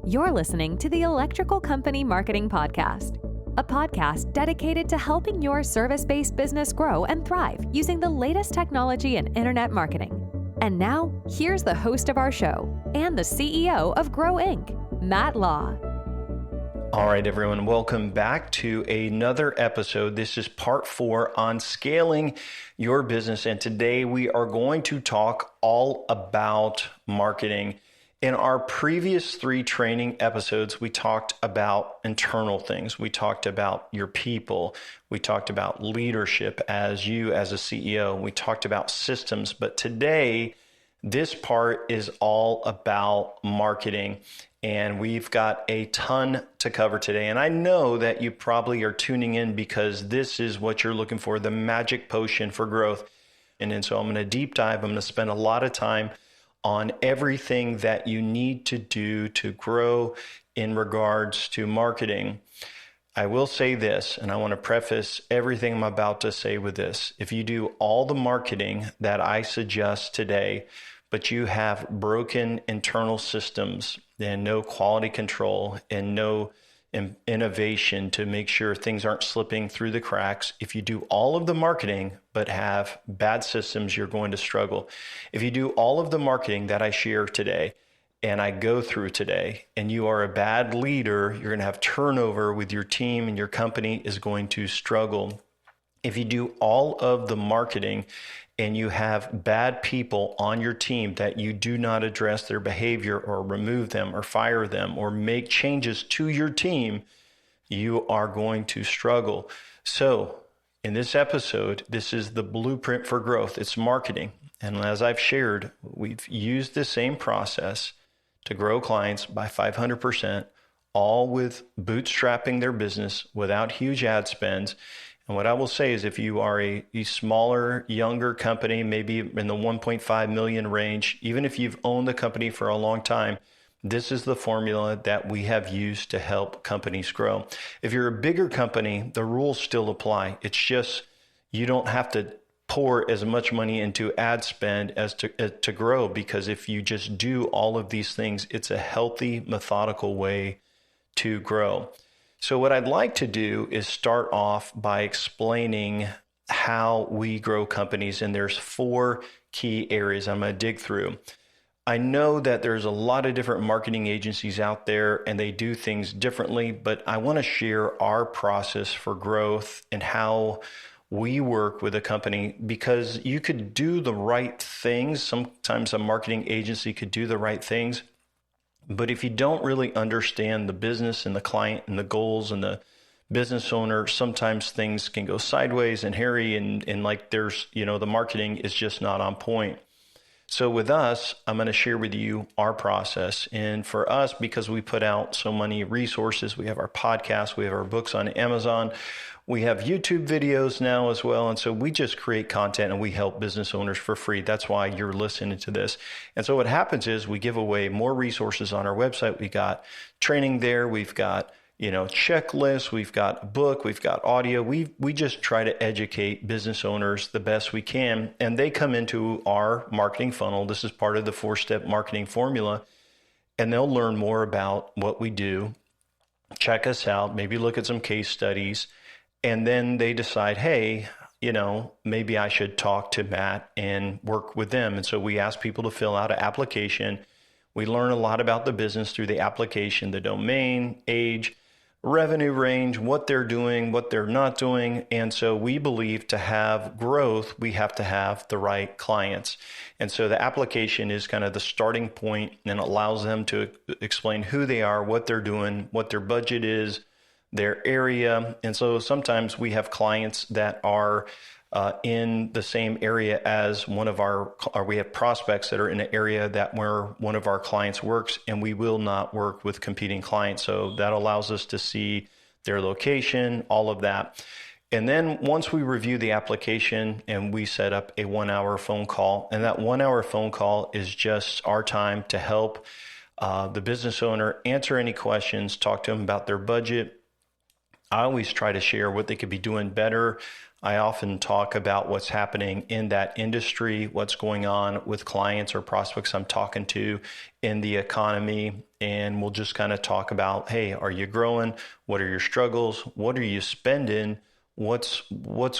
You're listening to the Electrical Company Marketing Podcast, a podcast dedicated to helping your service-based business grow and thrive using the latest technology in internet marketing. And now, here's the host of our show and the CEO of Grow Inc., Matt Law. All right, everyone, welcome back to another episode. This is part 4 on scaling your business. And today we are going to talk all about marketing. In our previous 3 training episodes, we talked about internal things. We talked about your people. We talked about leadership as you as a CEO. We talked about systems. But today, this part is all about marketing. And we've got a ton to cover today. And I know that you probably are tuning in because this is what you're looking for, the magic potion for growth. And so I'm going to deep dive. I'm going to spend a lot of time on everything that you need to do to grow in regards to marketing. I will say this, and I want to preface everything I'm about to say with this. If you do all the marketing that I suggest today, but you have broken internal systems and no quality control and no innovation to make sure things aren't slipping through the cracks. If you do all of the marketing but have bad systems, you're going to struggle. If you do all of the marketing that I share today and I go through today and you are a bad leader, you're going to have turnover with your team and your company is going to struggle. If you do all of the marketing and you have bad people on your team that you do not address their behavior or remove them or fire them or make changes to your team, you are going to struggle. So in this episode, this is the blueprint for growth. It's marketing. And as I've shared, we've used the same process to grow clients by 500%, all with bootstrapping their business without huge ad spends. And what I will say is if you are a smaller, younger company, maybe in the 1.5 million range, even if you've owned the company for a long time, this is the formula that we have used to help companies grow. If you're a bigger company, the rules still apply. It's just you don't have to pour as much money into ad spend as to grow, because if you just do all of these things, it's a healthy, methodical way to grow. So what I'd like to do is start off by explaining how we grow companies. And there's 4 key areas I'm going to dig through. I know that there's a lot of different marketing agencies out there and they do things differently, but I want to share our process for growth and how we work with a company, because you could do the right things. Sometimes a marketing agency could do the right things. But if you don't really understand the business and the client and the goals and the business owner, sometimes things can go sideways and hairy and like there's, the marketing is just not on point. So with us, I'm going to share with you our process. And for us, because we put out so many resources, we have our podcast, we have our books on Amazon, we have YouTube videos now as well. And so we just create content and we help business owners for free. That's why you're listening to this. And so what happens is we give away more resources on our website. We got training there. We've got, checklists. We've got a book. We've got audio. We just try to educate business owners the best we can. And they come into our marketing funnel. This is part of the 4-step marketing formula. And they'll learn more about what we do. Check us out. Maybe look at some case studies. And then they decide, hey, maybe I should talk to Matt and work with them. And so we ask people to fill out an application. We learn a lot about the business through the application, the domain, age, revenue range, what they're doing, what they're not doing. And so we believe to have growth, we have to have the right clients. And so the application is kind of the starting point and allows them to explain who they are, what they're doing, what their budget is, their area. And so sometimes we have clients that are in the same area as or we have prospects that are in an area that where one of our clients works, and we will not work with competing clients. So that allows us to see their location, all of that. And then once we review the application and we set up a 1-hour phone call, and that 1-hour phone call is just our time to help the business owner answer any questions, talk to them about their budget. I always try to share what they could be doing better. I often talk about what's happening in that industry, what's going on with clients or prospects I'm talking to in the economy. And we'll just kind of talk about, hey, are you growing? What are your struggles? What are you spending? What's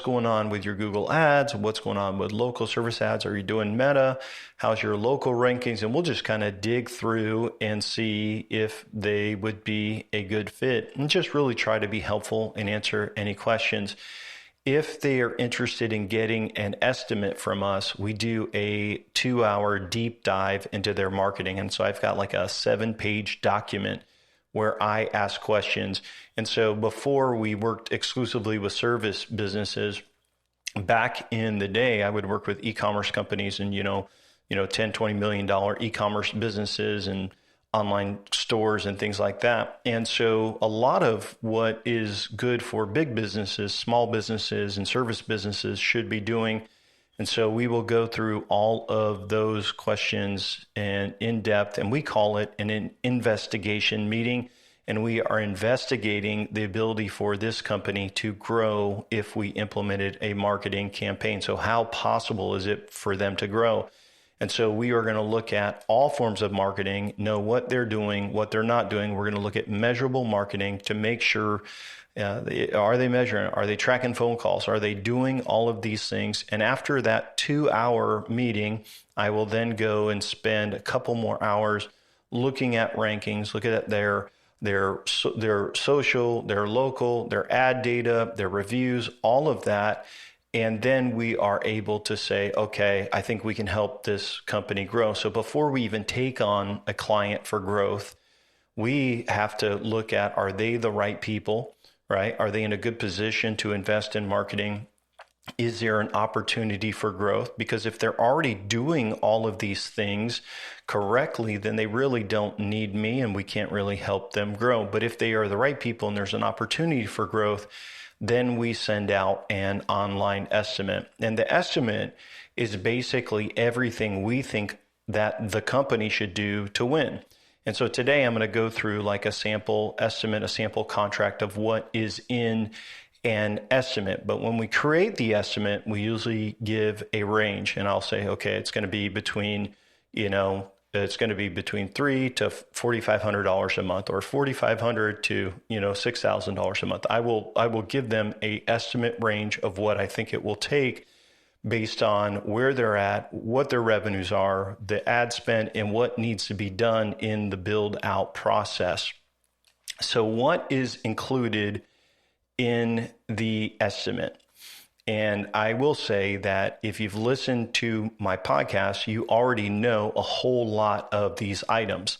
going on with your Google ads? What's going on with local service ads? Are you doing Meta? How's your local rankings? And we'll just kind of dig through and see if they would be a good fit, and just really try to be helpful and answer any questions. If they are interested in getting an estimate from us, we do a 2-hour deep dive into their marketing. And so I've got like a 7-page document where I ask questions. And so before we worked exclusively with service businesses, back in the day, I would work with e-commerce companies and, $10, $20 million e-commerce businesses and online stores and things like that. And so a lot of what is good for big businesses, small businesses, and service businesses should be doing. And so we will go through all of those questions and in depth, and we call it an investigation meeting. And we are investigating the ability for this company to grow if we implemented a marketing campaign. So how possible is it for them to grow? And so we are going to look at all forms of marketing, know what they're doing, what they're not doing. We're going to look at measurable marketing to make sure, are they measuring? Are they tracking phone calls? Are they doing all of these things? And after that 2-hour meeting, I will then go and spend a couple more hours looking at rankings, looking at their social, their local, their ad data, their reviews, all of that. And then we are able to say, okay, I think we can help this company grow. So before we even take on a client for growth, we have to look at, are they the right people, right? Are they in a good position to invest in marketing? Is there an opportunity for growth? Because if they're already doing all of these things correctly, then they really don't need me and we can't really help them grow. But if they are the right people and there's an opportunity for growth, then we send out an online estimate. And the estimate is basically everything we think that the company should do to win. And so today I'm going to go through like a sample estimate, a sample contract of what is in an estimate. But when we create the estimate, we usually give a range, and I'll say, okay, it's going to be between, $3,000 to $4,500 a month, or $4,500 to $6,000 a month. I will give them a estimate range of what I think it will take based on where they're at, what their revenues are, the ad spend, and what needs to be done in the build out process. So what is included in the estimate? And I will say that if you've listened to my podcast, you already know a whole lot of these items.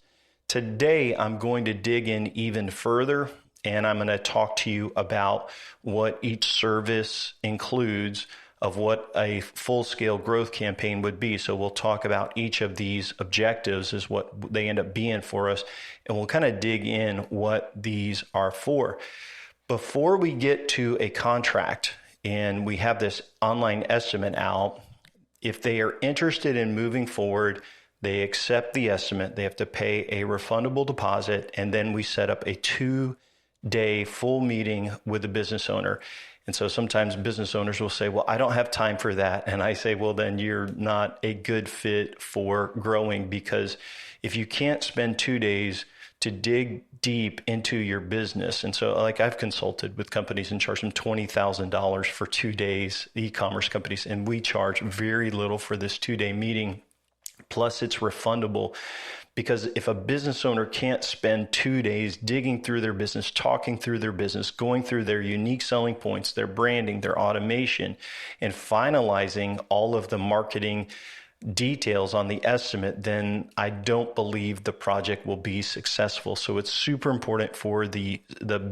Today, I'm going to dig in even further, and I'm going to talk to you about what each service includes of what a full-scale growth campaign would be. So we'll talk about each of these objectives as what they end up being for us, and we'll kind of dig in what these are for. Before we get to a contract, and we have this online estimate out, if they are interested in moving forward, they accept the estimate, they have to pay a refundable deposit, and then we set up a 2-day full meeting with the business owner. And so sometimes business owners will say, well, I don't have time for that. And I say, well, then you're not a good fit for growing, because if you can't spend 2 days to dig deep into your business. And so like I've consulted with companies and charged them $20,000 for 2 days, e-commerce companies, and we charge very little for this 2-day meeting. Plus it's refundable, because if a business owner can't spend 2 days digging through their business, talking through their business, going through their unique selling points, their branding, their automation, and finalizing all of the marketing details on the estimate, then I don't believe the project will be successful. So it's super important for the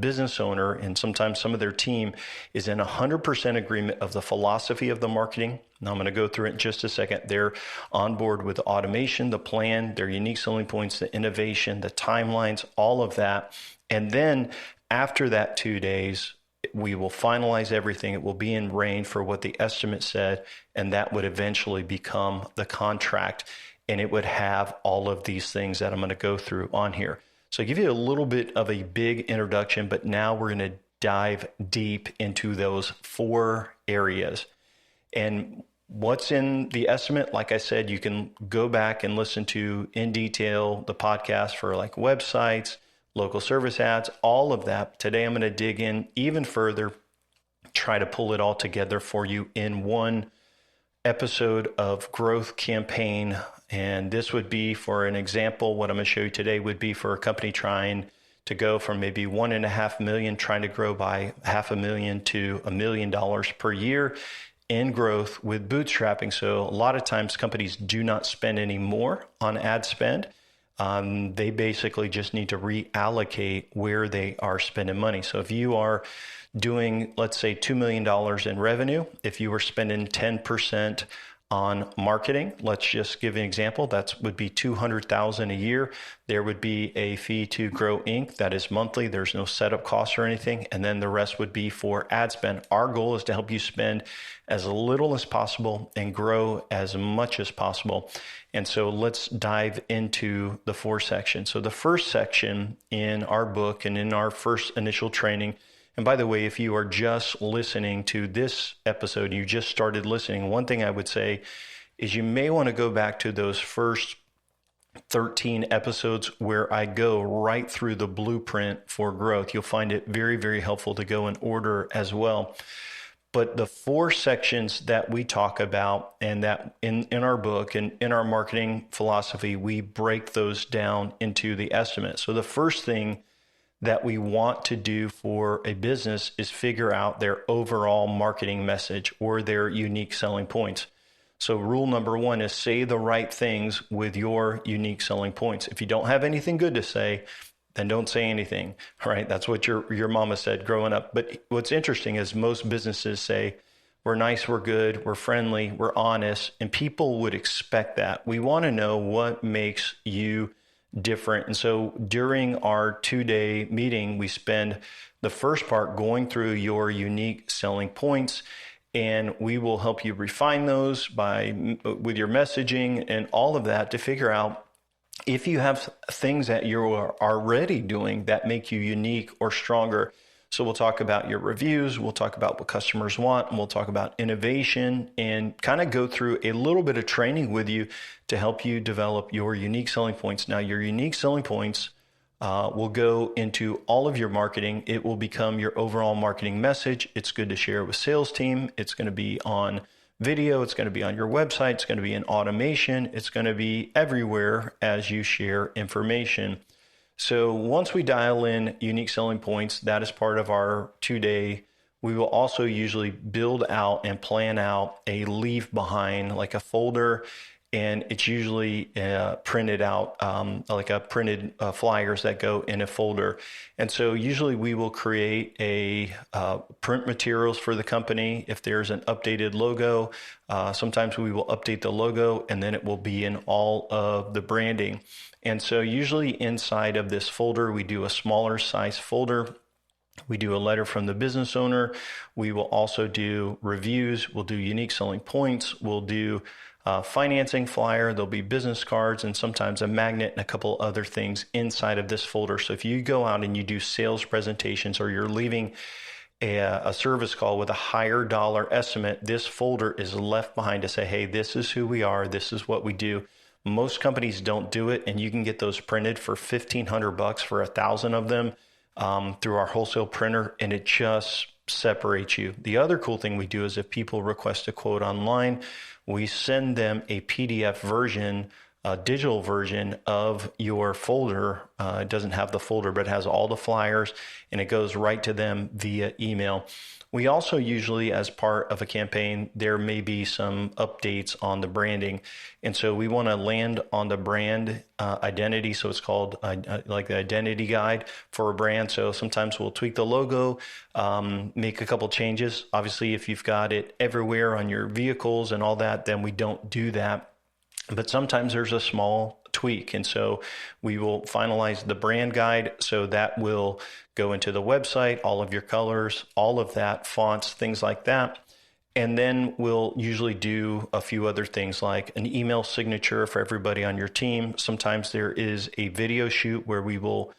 business owner, and sometimes some of their team is in 100% agreement of the philosophy of the marketing. Now I'm going to go through it in just a second. They're on board with the automation, the plan, their unique selling points, the innovation, the timelines, all of that. And then after that 2 days, we will finalize everything. It will be in range for what the estimate said, and that would eventually become the contract, and it would have all of these things that I'm going to go through on here. So I give you a little bit of a big introduction, but now we're going to dive deep into those 4 areas. And what's in the estimate, like I said, you can go back and listen to in detail the podcast for like websites, local service ads, all of that. Today, I'm going to dig in even further, try to pull it all together for you in one episode of Growth Campaign. And this would be, for an example, what I'm going to show you today would be for a company trying to go from maybe 1.5 million, trying to grow by $500,000 to $1 million per year in growth with bootstrapping. So a lot of times companies do not spend any more on ad spend. They basically just need to reallocate where they are spending money. So if you are doing, let's say, $2 million in revenue, if you were spending 10% on marketing, let's just give an example, that would be $200,000 a year. There would be a fee to Grow Inc. that is monthly. There's no setup costs or anything. And then the rest would be for ad spend. Our goal is to help you spend as little as possible and grow as much as possible. And so let's dive into the 4 sections. So the first section in our book and in our first initial training, and by the way, if you are just listening to this episode, you just started listening, one thing I would say is you may want to go back to those first 13 episodes where I go right through the blueprint for growth. You'll find it very, very helpful to go in order as well. But the 4 sections that we talk about, and that in our book and in our marketing philosophy, we break those down into the estimate. So the first thing that we want to do for a business is figure out their overall marketing message or their unique selling points. So rule number 1 is say the right things with your unique selling points. If you don't have anything good to say, then don't say anything, right? That's what your mama said growing up. But what's interesting is most businesses say, we're nice, we're good, we're friendly, we're honest, and people would expect that. We want to know what makes you different. And so during our 2-day meeting, we spend the first part going through your unique selling points, and we will help you refine those with your messaging and all of that to figure out if you have things that you are already doing that make you unique or stronger. So we'll talk about your reviews, we'll talk about what customers want, and we'll talk about innovation and kind of go through a little bit of training with you to help you develop your unique selling points. Now, your unique selling points will go into all of your marketing. It will become your overall marketing message. It's good to share with sales team. It's going to be on video. It's going to be on your website. It's going to be in automation. It's going to be everywhere as you share information. So once we dial in unique selling points, that is part of our 2-day. We will also usually build out and plan out a leave behind, like a folder, and it's usually printed out like a printed flyers that go in a folder. And so usually we will create a print materials for the company. If there's an updated logo, sometimes we will update the logo, and then it will be in all of the branding. And so usually inside of this folder, we do a smaller size folder. We do a letter from the business owner. We will also do reviews. We'll do unique selling points. We'll do financing flyer. There'll be business cards and sometimes a magnet and a couple other things inside of this folder. So if you go out and you do sales presentations or you're leaving a service call with a higher dollar estimate, this folder is left behind to say, hey, this is who we are. This is what we do. Most companies don't do it, and you can get those printed for $1,500 for 1,000 of them through our wholesale printer, and it just separates you. The other cool thing we do is if people request a quote online, we send them a PDF version, a digital version of your folder. It doesn't have the folder, but it has all the flyers, and it goes right to them via email. We also usually, as part of a campaign, there may be some updates on the branding. And so we want to land on the brand identity. So it's called like the identity guide for a brand. So sometimes we'll tweak the logo, make a couple changes. Obviously, if you've got it everywhere on your vehicles and all that, then we don't do that. But sometimes there's a small tweak. And so we will finalize the brand guide. So that will go into the website, all of your colors, all of that, fonts, things like that. And then we'll usually do a few other things like an email signature for everybody on your team. Sometimes there is a video shoot where we will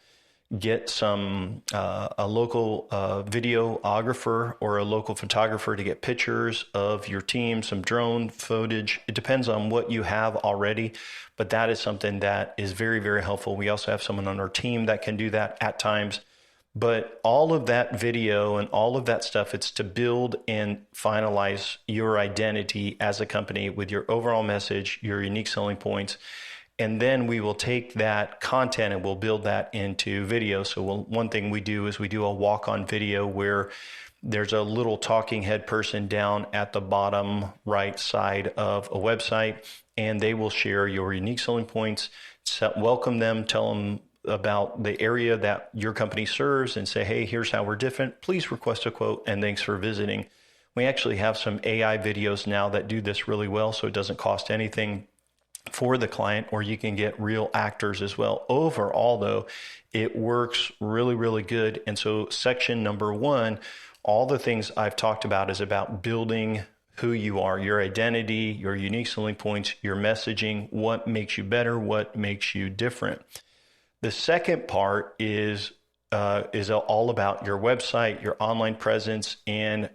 get a local videographer or a local photographer to get pictures of your team, some drone footage. It depends on what you have already, but that is something that is very, very helpful. We also have someone on our team that can do that at times. But all of that video and all of that stuff, it's to build and finalize your identity as a company with your overall message, your unique selling points. And then we will take that content and we'll build that into video. So one thing we do is we do a walk-on video where there's a little talking head person down at the bottom right side of a website, and they will share your unique selling points, welcome them, tell them about the area that your company serves, and say, hey, here's how we're different. Please request a quote, and thanks for visiting. We actually have some AI videos now that do this really well, so it doesn't cost anything for the client, or you can get real actors as well. Overall, though, it works really, really good. And so section number 1, all the things I've talked about is about building who you are, your identity, your unique selling points, your messaging, what makes you better, what makes you different. The second part is all about your website, your online presence, and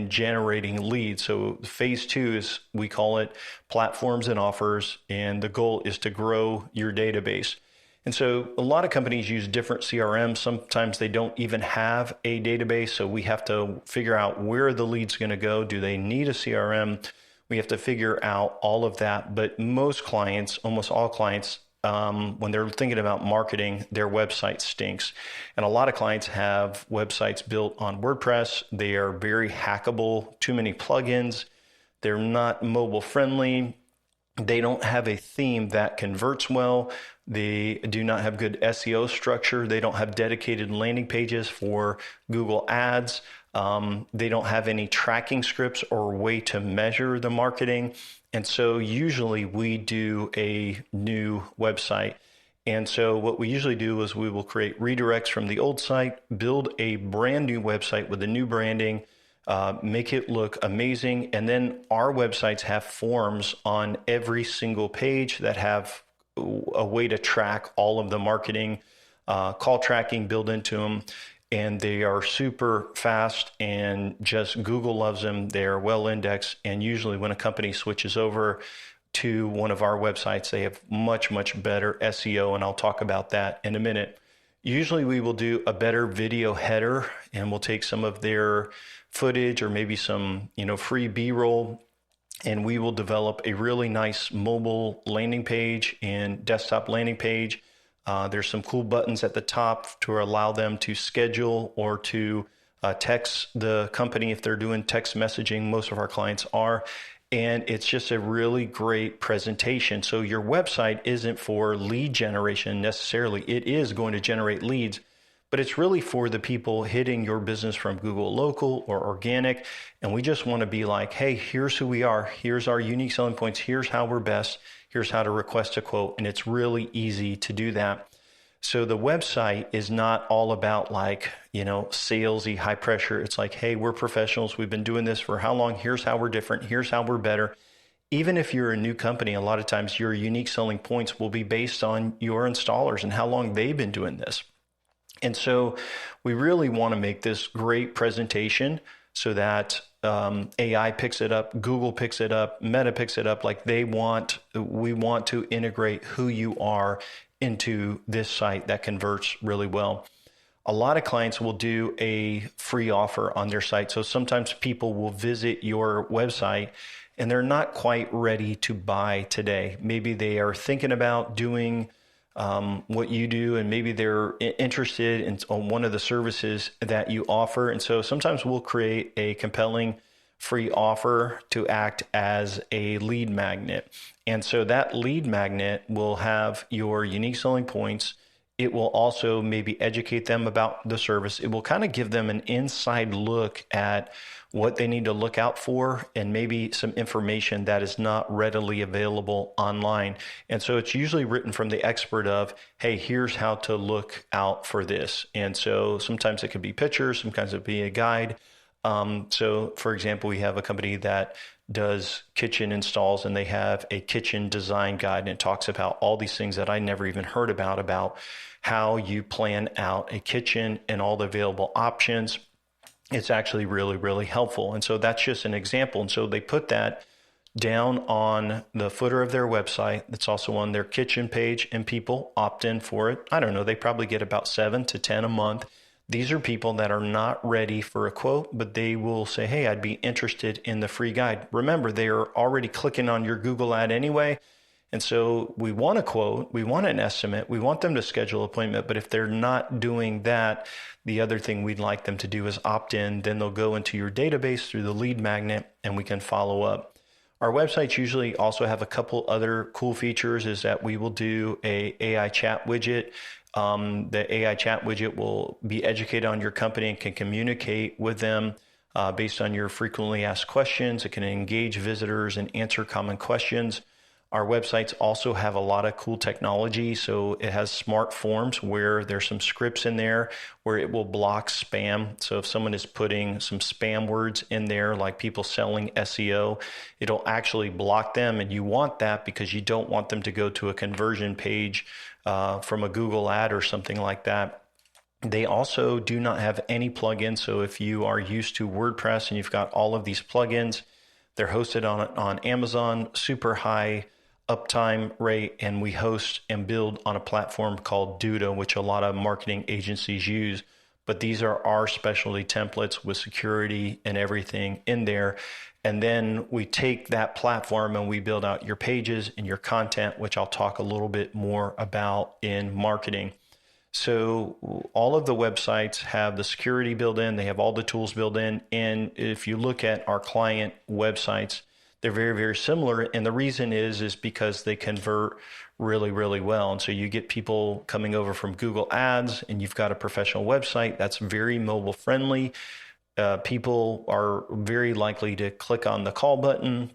generating leads. So phase 2 is, we call it platforms and offers, and the goal is to grow your database. And so a lot of companies use different CRMs. Sometimes they don't even have a database, so we have to figure out where the lead's going to go. Do they need a CRM? We have to figure out all of that. But most clients, almost all clients, when they're thinking about marketing, their website stinks. And a lot of clients have websites built on WordPress. They are very hackable, too many plugins. They're not mobile friendly. They don't have a theme that converts well. They do not have good SEO structure. They don't have dedicated landing pages for Google Ads. They don't have any tracking scripts or way to measure the marketing. And so usually we do a new website. And so what we usually do is we will create redirects from the old site, build a brand new website with a new branding, make it look amazing. And then our websites have forms on every single page that have a way to track all of the marketing, call tracking built into them. And they are super fast, and just Google loves them. They're well indexed. And usually when a company switches over to one of our websites, they have much, much better SEO. And I'll talk about that in a minute. Usually we will do a better video header, and we'll take some of their footage or maybe some, free B-roll, and we will develop a really nice mobile landing page and desktop landing page. There's some cool buttons at the top to allow them to schedule or to text the company if they're doing text messaging. Most of our clients are. And it's just a really great presentation. So your website isn't for lead generation necessarily. It is going to generate leads, but it's really for the people hitting your business from Google Local or organic. And we just want to be like, hey, here's who we are. Here's our unique selling points. Here's how we're best. Here's how to request a quote. And it's really easy to do that. So the website is not all about salesy, high pressure. It's like, hey, we're professionals. We've been doing this for how long? Here's how we're different. Here's how we're better. Even if you're a new company, a lot of times your unique selling points will be based on your installers and how long they've been doing this. And so we really want to make this great presentation so that AI picks it up, Google picks it up, Meta picks it up. We want to integrate who you are into this site that converts really well. A lot of clients will do a free offer on their site. So sometimes people will visit your website and they're not quite ready to buy today. Maybe they are thinking about doing what you do, and maybe they're interested in one of the services that you offer. And so sometimes we'll create a compelling free offer to act as a lead magnet. And so that lead magnet will have your unique selling points. It will also maybe educate them about the service. It will kind of give them an inside look at what they need to look out for, and maybe some information that is not readily available online. And so it's usually written from the expert of, hey, here's how to look out for this. And so sometimes it could be pictures, sometimes it could be a guide. So for example, we have a company that does kitchen installs, and they have a kitchen design guide, and it talks about all these things that I never even heard about how you plan out a kitchen and all the available options. It's actually really, really helpful. And so that's just an example. And so they put that down on the footer of their website. That's also on their kitchen page, and people opt in for it. I don't know, they probably get about 7 to 10 a month. These are people that are not ready for a quote, but they will say, hey, I'd be interested in the free guide. Remember, they are already clicking on your Google ad anyway. And so we want a quote, we want an estimate, we want them to schedule an appointment. But if they're not doing that, the other thing we'd like them to do is opt in. Then they'll go into your database through the lead magnet, and we can follow up. Our websites usually also have a couple other cool features, is that we will do a AI chat widget. The AI chat widget will be educated on your company and can communicate with them based on your frequently asked questions. It can engage visitors and answer common questions. Our websites also have a lot of cool technology. So it has smart forms where there's some scripts in there where it will block spam. So if someone is putting some spam words in there, like people selling SEO, it'll actually block them. And you want that because you don't want them to go to a conversion page from a Google ad or something like that. They also do not have any plugins. So if you are used to WordPress and you've got all of these plugins, they're hosted on Amazon, super high uptime rate, and we host and build on a platform called Duda, which a lot of marketing agencies use. But these are our specialty templates with security and everything in there. And then we take that platform and we build out your pages and your content, which I'll talk a little bit more about in marketing. So all of the websites have the security built in. They have all the tools built in. And if you look at our client websites, they're very, very similar. And the reason is because they convert really, really well. And so you get people coming over from Google Ads, and you've got a professional website that's very mobile friendly. People are very likely to click on the call button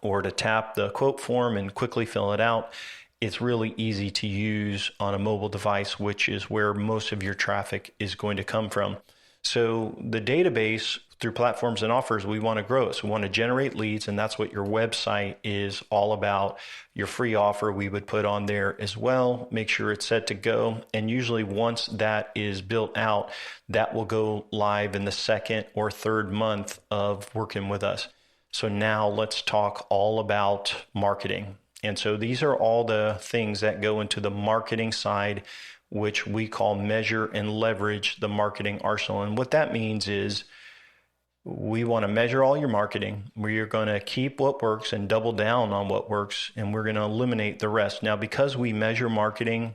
or to tap the quote form and quickly fill it out. It's really easy to use on a mobile device, which is where most of your traffic is going to come from. So the database, through platforms and offers, we want to grow it. So we want to generate leads, and that's what your website is all about. Your free offer we would put on there as well. Make sure it's set to go. And usually once that is built out, that will go live in the second or third month of working with us. So now let's talk all about marketing. And so these are all the things that go into the marketing side, which we call measure and leverage the marketing arsenal. And what that means is we want to measure all your marketing. We're going to keep what works and double down on what works, and we're going to eliminate the rest. Now, because we measure marketing,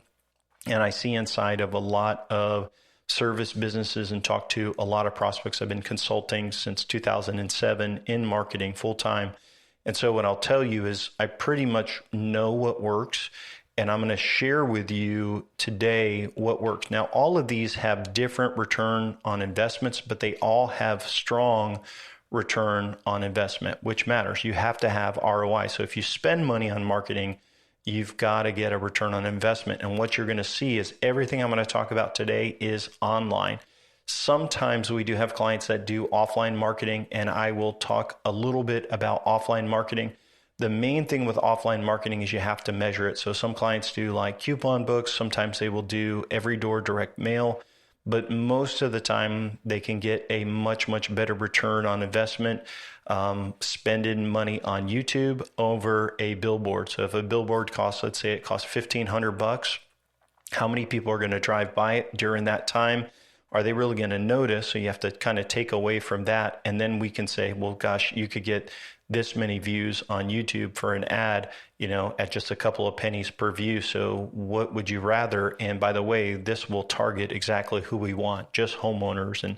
and I see inside of a lot of service businesses and talk to a lot of prospects, I've been consulting since 2007 in marketing full time. And so what I'll tell you is I pretty much know what works, and I'm going to share with you today what works. Now, all of these have different return on investments, but they all have strong return on investment, which matters. You have to have ROI. So if you spend money on marketing, you've got to get a return on investment. And what you're going to see is everything I'm going to talk about today is online. Sometimes we do have clients that do offline marketing, and I will talk a little bit about offline marketing. The main thing with offline marketing is you have to measure it. So some clients do like coupon books. Sometimes they will do every door direct mail, but most of the time they can get a much, much better return on investment spending money on YouTube over a billboard. So if a billboard costs, let's say it costs $1,500, how many people are going to drive by it during that time? Are they really going to notice? So you have to kind of take away from that. And then we can say, well, gosh, you could get this many views on YouTube for an ad, at just a couple of pennies per view. So what would you rather? And by the way, this will target exactly who we want, just homeowners. And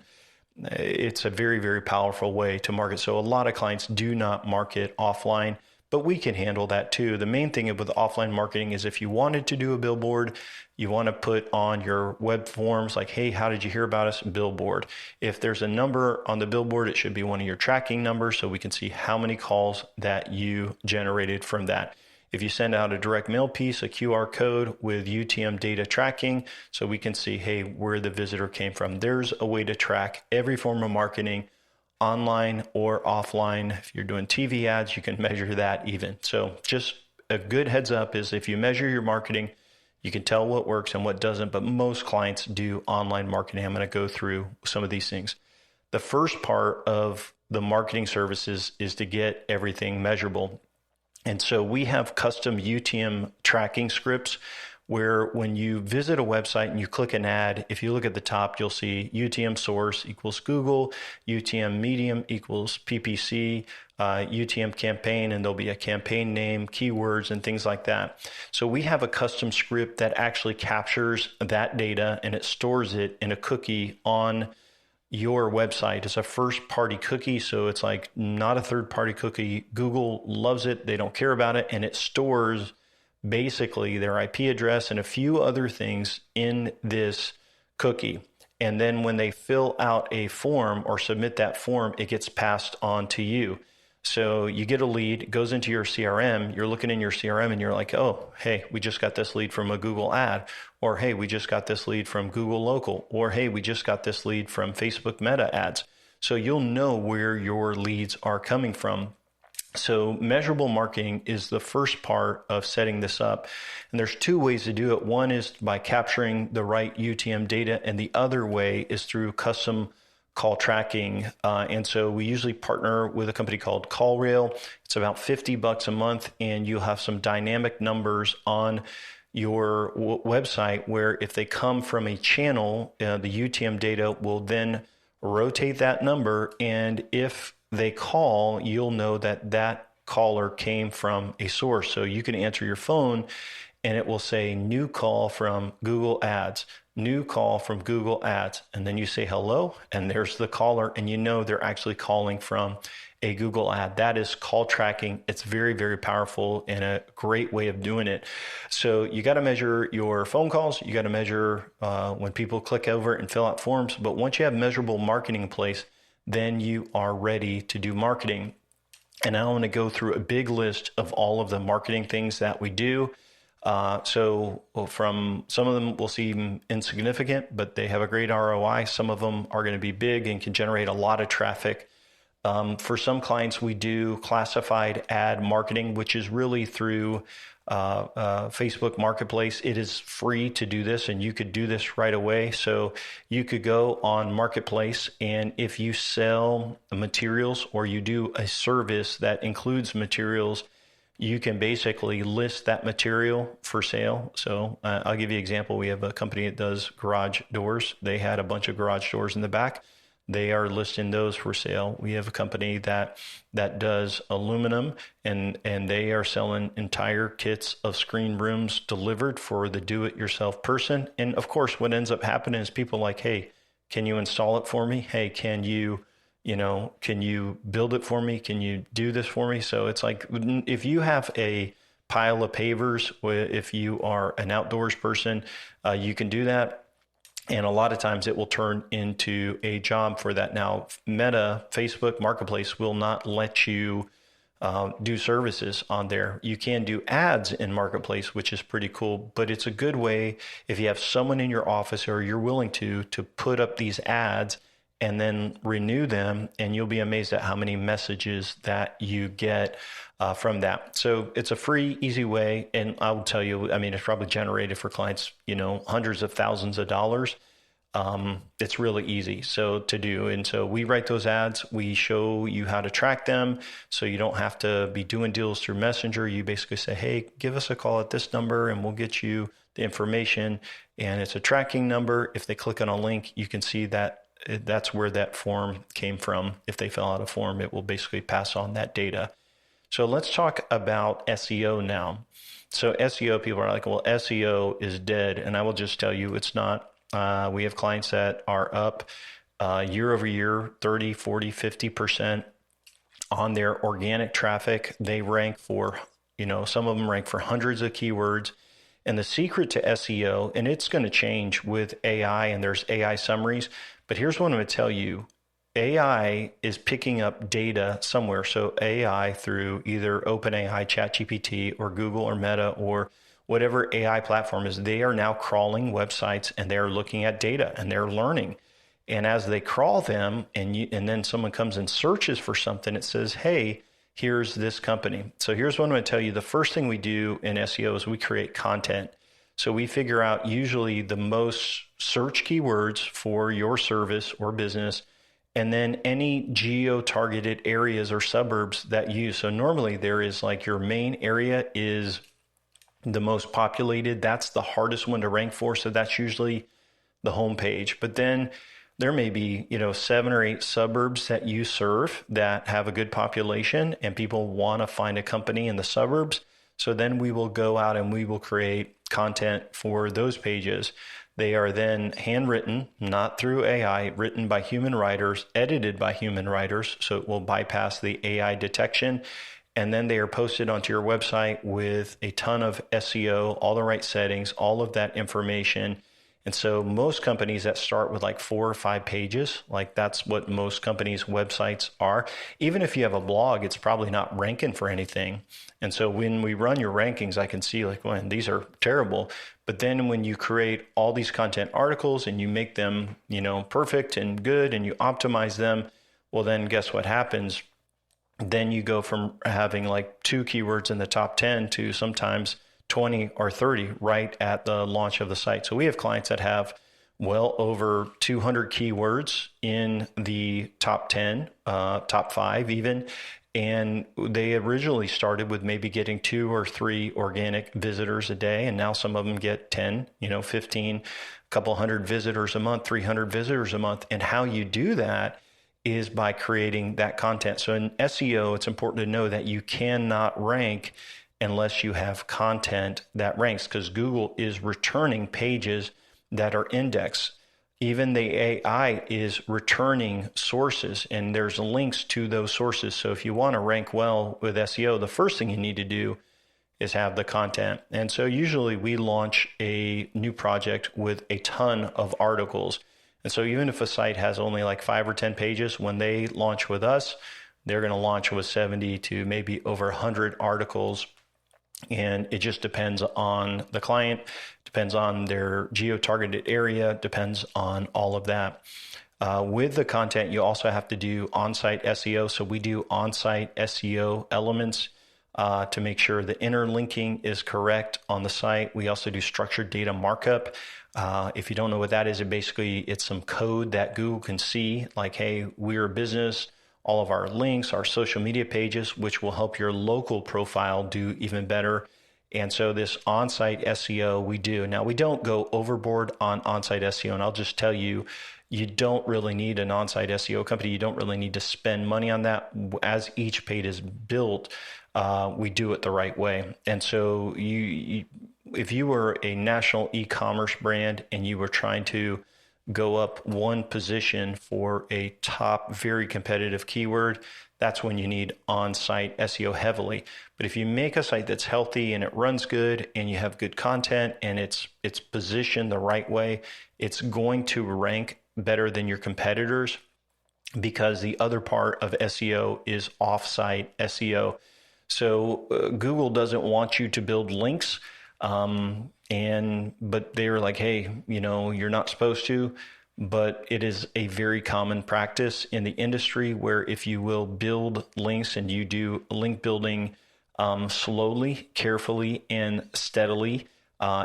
it's a very, very powerful way to market. So a lot of clients do not market offline, but we can handle that too. The main thing with offline marketing is if you wanted to do a billboard, you want to put on your web forms like, hey, how did you hear about us? Billboard. If there's a number on the billboard, it should be one of your tracking numbers so we can see how many calls that you generated from that. If you send out a direct mail piece, a QR code with UTM data tracking, so we can see, hey, where the visitor came from. There's a way to track every form of marketing online or offline. If you're doing TV ads, you can measure that even. So just a good heads up is if you measure your marketing, you can tell what works and what doesn't, but most clients do online marketing. I'm going to go through some of these things. The first part of the marketing services is to get everything measurable. And so we have custom UTM tracking scripts where when you visit a website and you click an ad, if you look at the top, you'll see UTM source equals Google, UTM medium equals PPC, UTM campaign, and there'll be a campaign name, keywords, and things like that. So we have a custom script that actually captures that data and it stores it in a cookie on your website. It's a first party cookie, so it's like not a third party cookie. Google loves it. They don't care about it. And it stores basically their IP address and a few other things in this cookie. And then when they fill out a form or submit that form, it gets passed on to you. So you get a lead, it goes into your CRM, you're looking in your CRM and you're like, oh, hey, we just got this lead from a Google ad, or hey, we just got this lead from Google Local, or hey, we just got this lead from Facebook Meta ads. So you'll know where your leads are coming from. So measurable marketing is the first part of setting this up. And there's two ways to do it. One is by capturing the right UTM data, and the other way is through custom call tracking. And so we usually partner with a company called CallRail. It's about $50 a month, and you'll have some dynamic numbers on your website where if they come from a channel, the UTM data will then rotate that number. And if they call, you'll know that that caller came from a source. So you can answer your phone and it will say new call from Google Ads, new call from Google Ads. And then you say hello, and there's the caller, and you know they're actually calling from a Google ad. That is call tracking. It's very, very powerful and a great way of doing it. So you got to measure your phone calls. You got to measure when people click over and fill out forms. But once you have measurable marketing in place, then you are ready to do marketing. And I want to go through a big list of all of the marketing things that we do. So from some of them will seem insignificant, but they have a great ROI. Some of them are going to be big and can generate a lot of traffic. For some clients, we do classified ad marketing, which is really through Facebook Marketplace. It is free to do this, and you could do this right away. So you could go on Marketplace, and if you sell materials or you do a service that includes materials, you can basically list that material for sale. So I'll give you an example. We have a company that does garage doors. They had a bunch of garage doors in the back. They are listing those for sale. We have a company that does aluminum, and they are selling entire kits of screen rooms delivered for the do-it-yourself person. And of course, what ends up happening is people like, hey, can you install it for me? Hey, can you build it for me? Can you do this for me? So it's like, if you have a pile of pavers, if you are an outdoors person, you can do that. And a lot of times it will turn into a job for that. Now, Meta, Facebook Marketplace will not let you do services on there. You can do ads in Marketplace, which is pretty cool, but it's a good way if you have someone in your office or you're willing to put up these ads and then renew them, and you'll be amazed at how many messages that you get from that. So it's a free, easy way. And I will tell you, I mean, it's probably generated for clients, hundreds of thousands of dollars. It's really easy to do. And so we write those ads. We show you how to track them. So you don't have to be doing deals through Messenger. You basically say, hey, give us a call at this number and we'll get you the information. And it's a tracking number. If they click on a link, you can see that that's where that form came from. If they fill out a form, it will basically pass on that data. So let's talk about SEO now. So SEO, people are like, well, SEO is dead. And I will just tell you it's not. We have clients that are up year over year, 30, 40, 50% on their organic traffic. They rank for, some of them rank for hundreds of keywords. And the secret to SEO, and it's going to change with AI, and there's AI summaries, but here's what I'm going to tell you. AI is picking up data somewhere. So AI through either OpenAI, ChatGPT, or Google or Meta or whatever AI platform is, they are now crawling websites and they're looking at data and they're learning. And as they crawl them, and then someone comes and searches for something, it says, hey, here's this company. So here's what I'm going to tell you. The first thing we do in SEO is we create content. So we figure out usually the most search keywords for your service or business, and then any geo-targeted areas or suburbs that you use. So normally there is like your main area is the most populated. That's the hardest one to rank for. So that's usually the homepage. But then there may be, 7 or 8 suburbs that you serve that have a good population and people want to find a company in the suburbs. So then we will go out and we will create content for those pages. They are then handwritten, not through AI, written by human writers, edited by human writers. So it will bypass the AI detection. And then they are posted onto your website with a ton of SEO, all the right settings, all of that information. And so most companies that start with like 4 or 5 pages, like that's what most companies' websites are. Even if you have a blog, it's probably not ranking for anything. And so when we run your rankings, I can see like, well, these are terrible. But then when you create all these content articles and you make them, perfect and good and you optimize them, well, then guess what happens? Then you go from having like 2 keywords in the top 10 to sometimes 20 or 30 right at the launch of the site. So we have clients that have well over 200 keywords in the top 10, top 5 even. And they originally started with maybe getting 2 or 3 organic visitors a day. And now some of them get 10, 15, a couple hundred visitors a month, 300 visitors a month. And how you do that is by creating that content. So in SEO, it's important to know that you cannot rank unless you have content that ranks, because Google is returning pages that are indexed. Even the AI is returning sources, and there's links to those sources. So if you want to rank well with SEO, the first thing you need to do is have the content. And so usually we launch a new project with a ton of articles. And so even if a site has only like 5 or 10 pages, when they launch with us, they're going to launch with 70 to maybe over 100 articles. And it just depends on the client, depends on their geo-targeted area, depends on all of that. With the content, you also have to do on-site SEO. So we do on-site SEO elements to make sure the interlinking is correct on the site. We also do structured data markup. If you don't know what that is, it's some code that Google can see, like, hey, we're a business. All of our links, our social media pages, which will help your local profile do even better. And so this on-site SEO we do. Now, we don't go overboard on on-site SEO, and I'll just tell you, you don't really need an on-site SEO company. You don't really need to spend money on that. As each page is built, we do it the right way. And so if you were a national e-commerce brand and you were trying to go up one position for a top, very competitive keyword, that's when you need on-site SEO heavily. But if you make a site that's healthy and it runs good and you have good content and it's positioned the right way, it's going to rank better than your competitors, because the other part of SEO is off-site SEO. So Google doesn't want you to build links. But they were like, hey, you're not supposed to, but it is a very common practice in the industry where if you will build links and you do link building slowly, carefully, and steadily,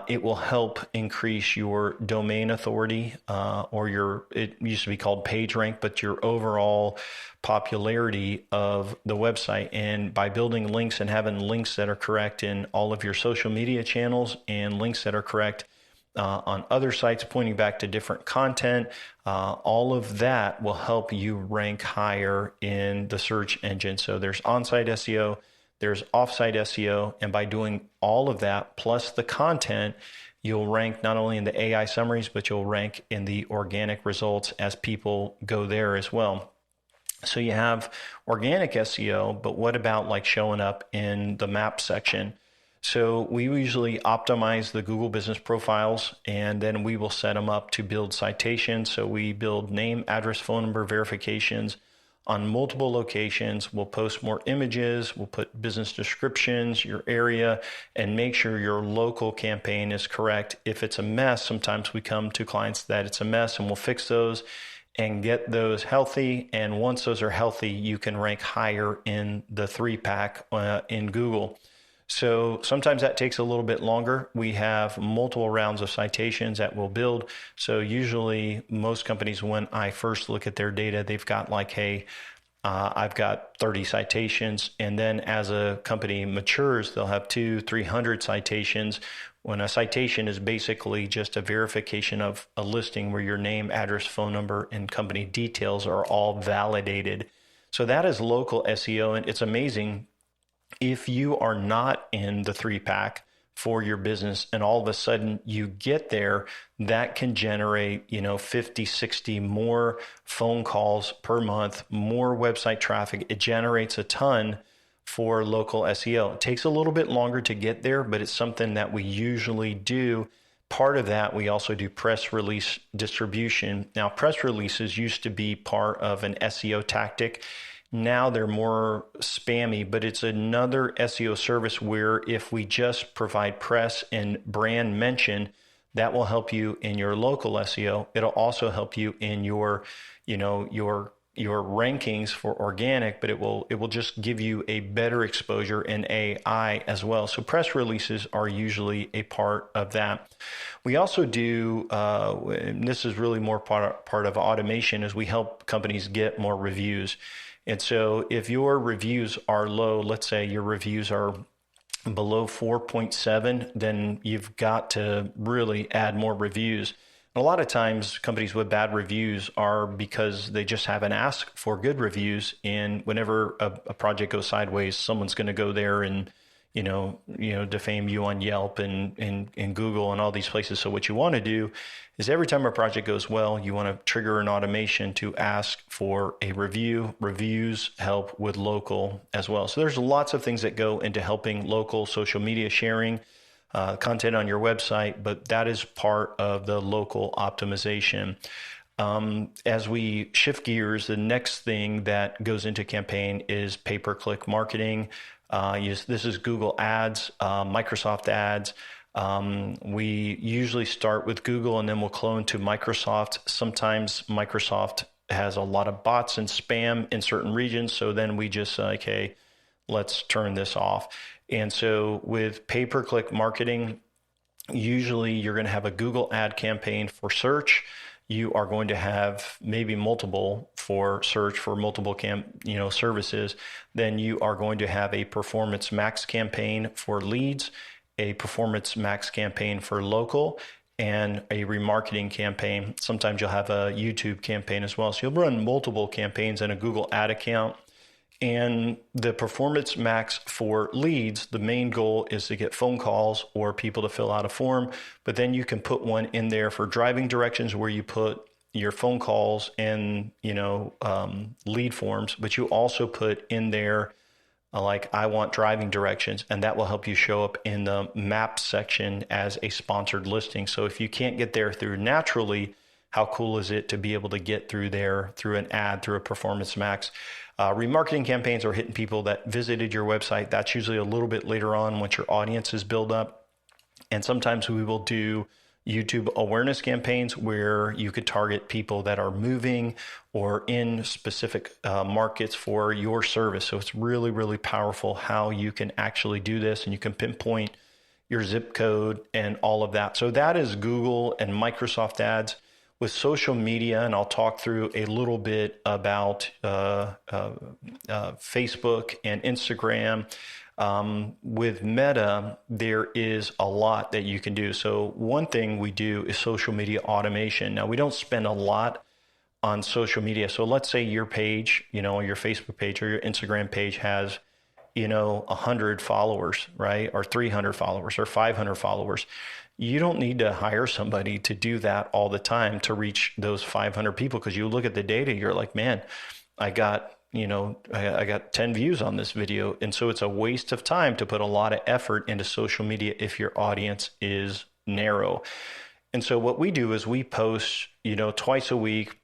it will help increase your domain authority, it used to be called PageRank, but your overall popularity of the website. And by building links and having links that are correct in all of your social media channels and links that are correct on other sites pointing back to different content, all of that will help you rank higher in the search engine. So there's on-site SEO, there's off-site SEO, and by doing all of that plus the content, you'll rank not only in the AI summaries, but you'll rank in the organic results as people go there as well. So you have organic SEO, but what about like showing up in the map section? So we usually optimize the Google business profiles, and then we will set them up to build citations. So we build name, address, phone number verifications on multiple locations. We'll post more images. We'll put business descriptions, your area, and make sure your local campaign is correct. If it's a mess, sometimes we come to clients that it's a mess and we'll fix those. and get those healthy. And once those are healthy, you can rank higher in the 3-pack in Google. So sometimes that takes a little bit longer. We have multiple rounds of citations that we'll build. So usually most companies, when I first look at their data, they've got like, hey, I've got 30 citations. And then as a company matures, they'll have 200-300 citations. When a citation is basically just a verification of a listing where your name, address, phone number, and company details are all validated. So that is local SEO. And it's amazing if you are not in the 3-pack for your business and all of a sudden you get there, that can generate, 50, 60 more phone calls per month, more website traffic. It generates a ton for local SEO. It takes a little bit longer to get there, but it's something that we usually do. Part of that, we also do press release distribution. Now, press releases used to be part of an SEO tactic. Now they're more spammy, but it's another SEO service where if we just provide press and brand mention, that will help you in your local SEO. It'll also help you in your rankings for organic, but it will just give you a better exposure in AI as well. So press releases are usually a part of that. We also do, and this is really more part of automation, is we help companies get more reviews. And so if your reviews are low, let's say your reviews are below 4.7, then you've got to really add more reviews. And a lot of times companies with bad reviews are because they just haven't asked for good reviews. And whenever a project goes sideways, someone's going to go there and defame you on Yelp and Google and all these places. So what you want to do is every time a project goes well, you want to trigger an automation to ask for a review. Reviews help with local as well. So there's lots of things that go into helping local social media sharing, content on your website, but that is part of the local optimization. As we shift gears, the next thing that goes into campaign is pay-per-click marketing. This is Google Ads, Microsoft Ads. We usually start with Google and then we'll clone to Microsoft. Sometimes Microsoft has a lot of bots and spam in certain regions. So then we just say, okay, let's turn this off. And so with pay-per-click marketing, usually you're going to have a Google ad campaign for search. You are going to have maybe multiple for search for multiple services. Then you are going to have a Performance Max campaign for leads, a Performance Max campaign for local, and a remarketing campaign. Sometimes you'll have a YouTube campaign as well. So you'll run multiple campaigns in a Google ad account. And the Performance Max for leads, the main goal is to get phone calls or people to fill out a form, but then you can put one in there for driving directions where you put your phone calls and, lead forms, but you also put in there like I want driving directions, and that will help you show up in the map section as a sponsored listing. So if you can't get there through naturally, how cool is it to be able to get through there through an ad, through a Performance Max? Remarketing campaigns are hitting people that visited your website. That's usually a little bit later on once your audience is built up. And sometimes we will do YouTube awareness campaigns where you could target people that are moving or in specific markets for your service. So it's really, really powerful how you can actually do this, and you can pinpoint your zip code and all of that. So that is Google and Microsoft Ads. With social media, and I'll talk through a little bit about Facebook and Instagram. With Meta, there is a lot that you can do. So one thing we do is social media automation. Now, we don't spend a lot on social media. So let's say your page, your Facebook page or your Instagram page has, 100 followers, right? Or 300 followers or 500 followers. You don't need to hire somebody to do that all the time to reach those 500 people, because you look at the data, you're like, man, I got 10 views on this video. And so it's a waste of time to put a lot of effort into social media if your audience is narrow. And so what we do is we post, twice a week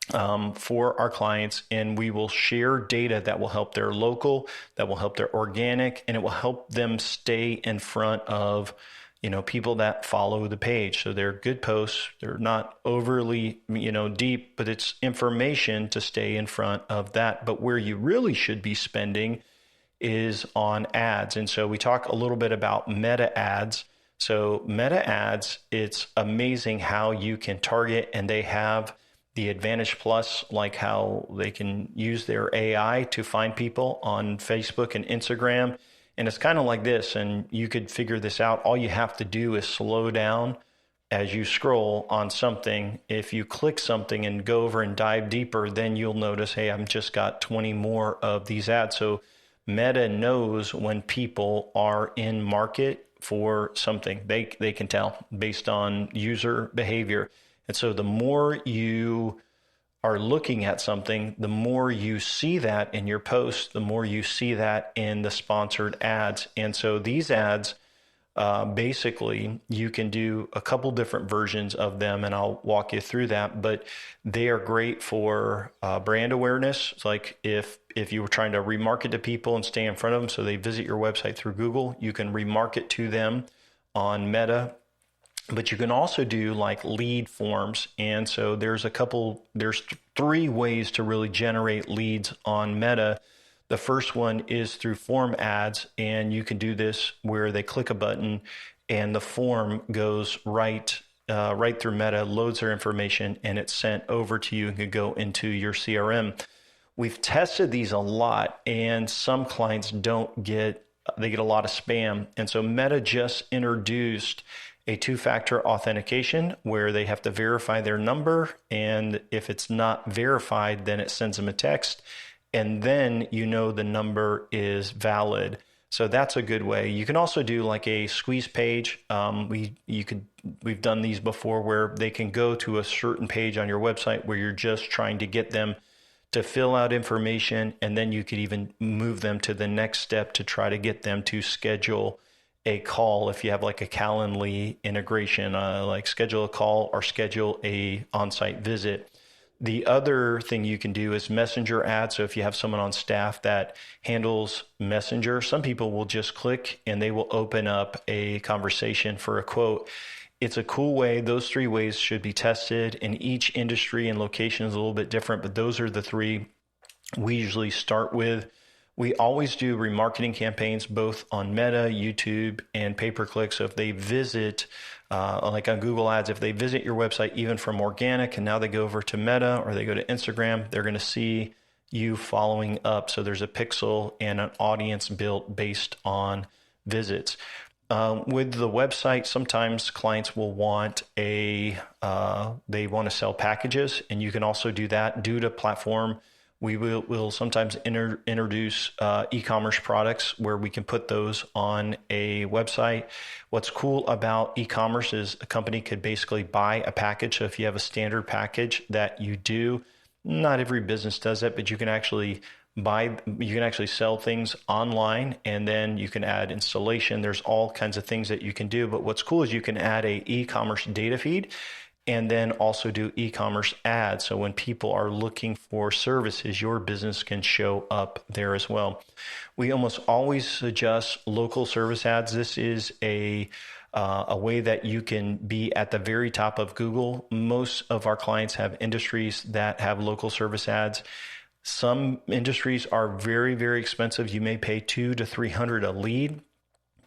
for our clients, and we will share data that will help their local, that will help their organic, and it will help them stay in front of people that follow the page. So they're good posts. They're not overly, deep, but it's information to stay in front of that. But where you really should be spending is on ads. And so we talk a little bit about meta ads. So meta ads, it's amazing how you can target, and they have the Advantage Plus, like how they can use their AI to find people on Facebook and Instagram. And it's kind of like this, and you could figure this out. All you have to do is slow down as you scroll on something. If you click something and go over and dive deeper, then you'll notice, hey, I've just got 20 more of these ads. So Meta knows when people are in market for something. They can tell based on user behavior. And so the more you are looking at something, the more you see that in your posts, the more you see that in the sponsored ads. And so these ads, basically, you can do a couple different versions of them, and I'll walk you through that. But they are great for brand awareness. It's like if you were trying to remarket to people and stay in front of them, so they visit your website through Google, you can remarket to them on Meta. But you can also do like lead forms. And so there's three ways to really generate leads on Meta. The first one is through form ads, and you can do this where they click a button and the form goes right through Meta, loads their information, and it's sent over to you and can go into your CRM. We've tested these a lot, and some clients they get a lot of spam. And so Meta just introduced a two-factor authentication where they have to verify their number. And if it's not verified, then it sends them a text. And then the number is valid. So that's a good way. You can also do like a squeeze page. We've done these before where they can go to a certain page on your website where you're just trying to get them to fill out information, and then you could even move them to the next step to try to get them to schedule a call. If you have like a Calendly integration, like schedule a call or schedule a on-site visit. The other thing you can do is messenger ads. So if you have someone on staff that handles messenger, some people will just click and they will open up a conversation for a quote. It's a cool way. Those three ways should be tested, and each industry and location is a little bit different, but those are the three we usually start with. We always do remarketing campaigns both on Meta, YouTube, and pay-per-click. So if they visit, like on Google Ads, if they visit your website even from organic and now they go over to Meta or they go to Instagram, they're going to see you following up. So there's a pixel and an audience built based on visits. With the website, sometimes clients will want they want to sell packages, and you can also do that due to platform. We will sometimes introduce e-commerce products where we can put those on a website. What's cool about e-commerce is a company could basically buy a package. So if you have a standard package that you do, not every business does that, but you can actually sell things online, and then you can add installation. There's all kinds of things that you can do. But what's cool is you can add a e-commerce data feed and then also do e-commerce ads. So when people are looking for services, your business can show up there as well. We almost always suggest local service ads. This is a way that you can be at the very top of Google. Most of our clients have industries that have local service ads. Some industries are very, very expensive. You may pay $200 to $300 a lead,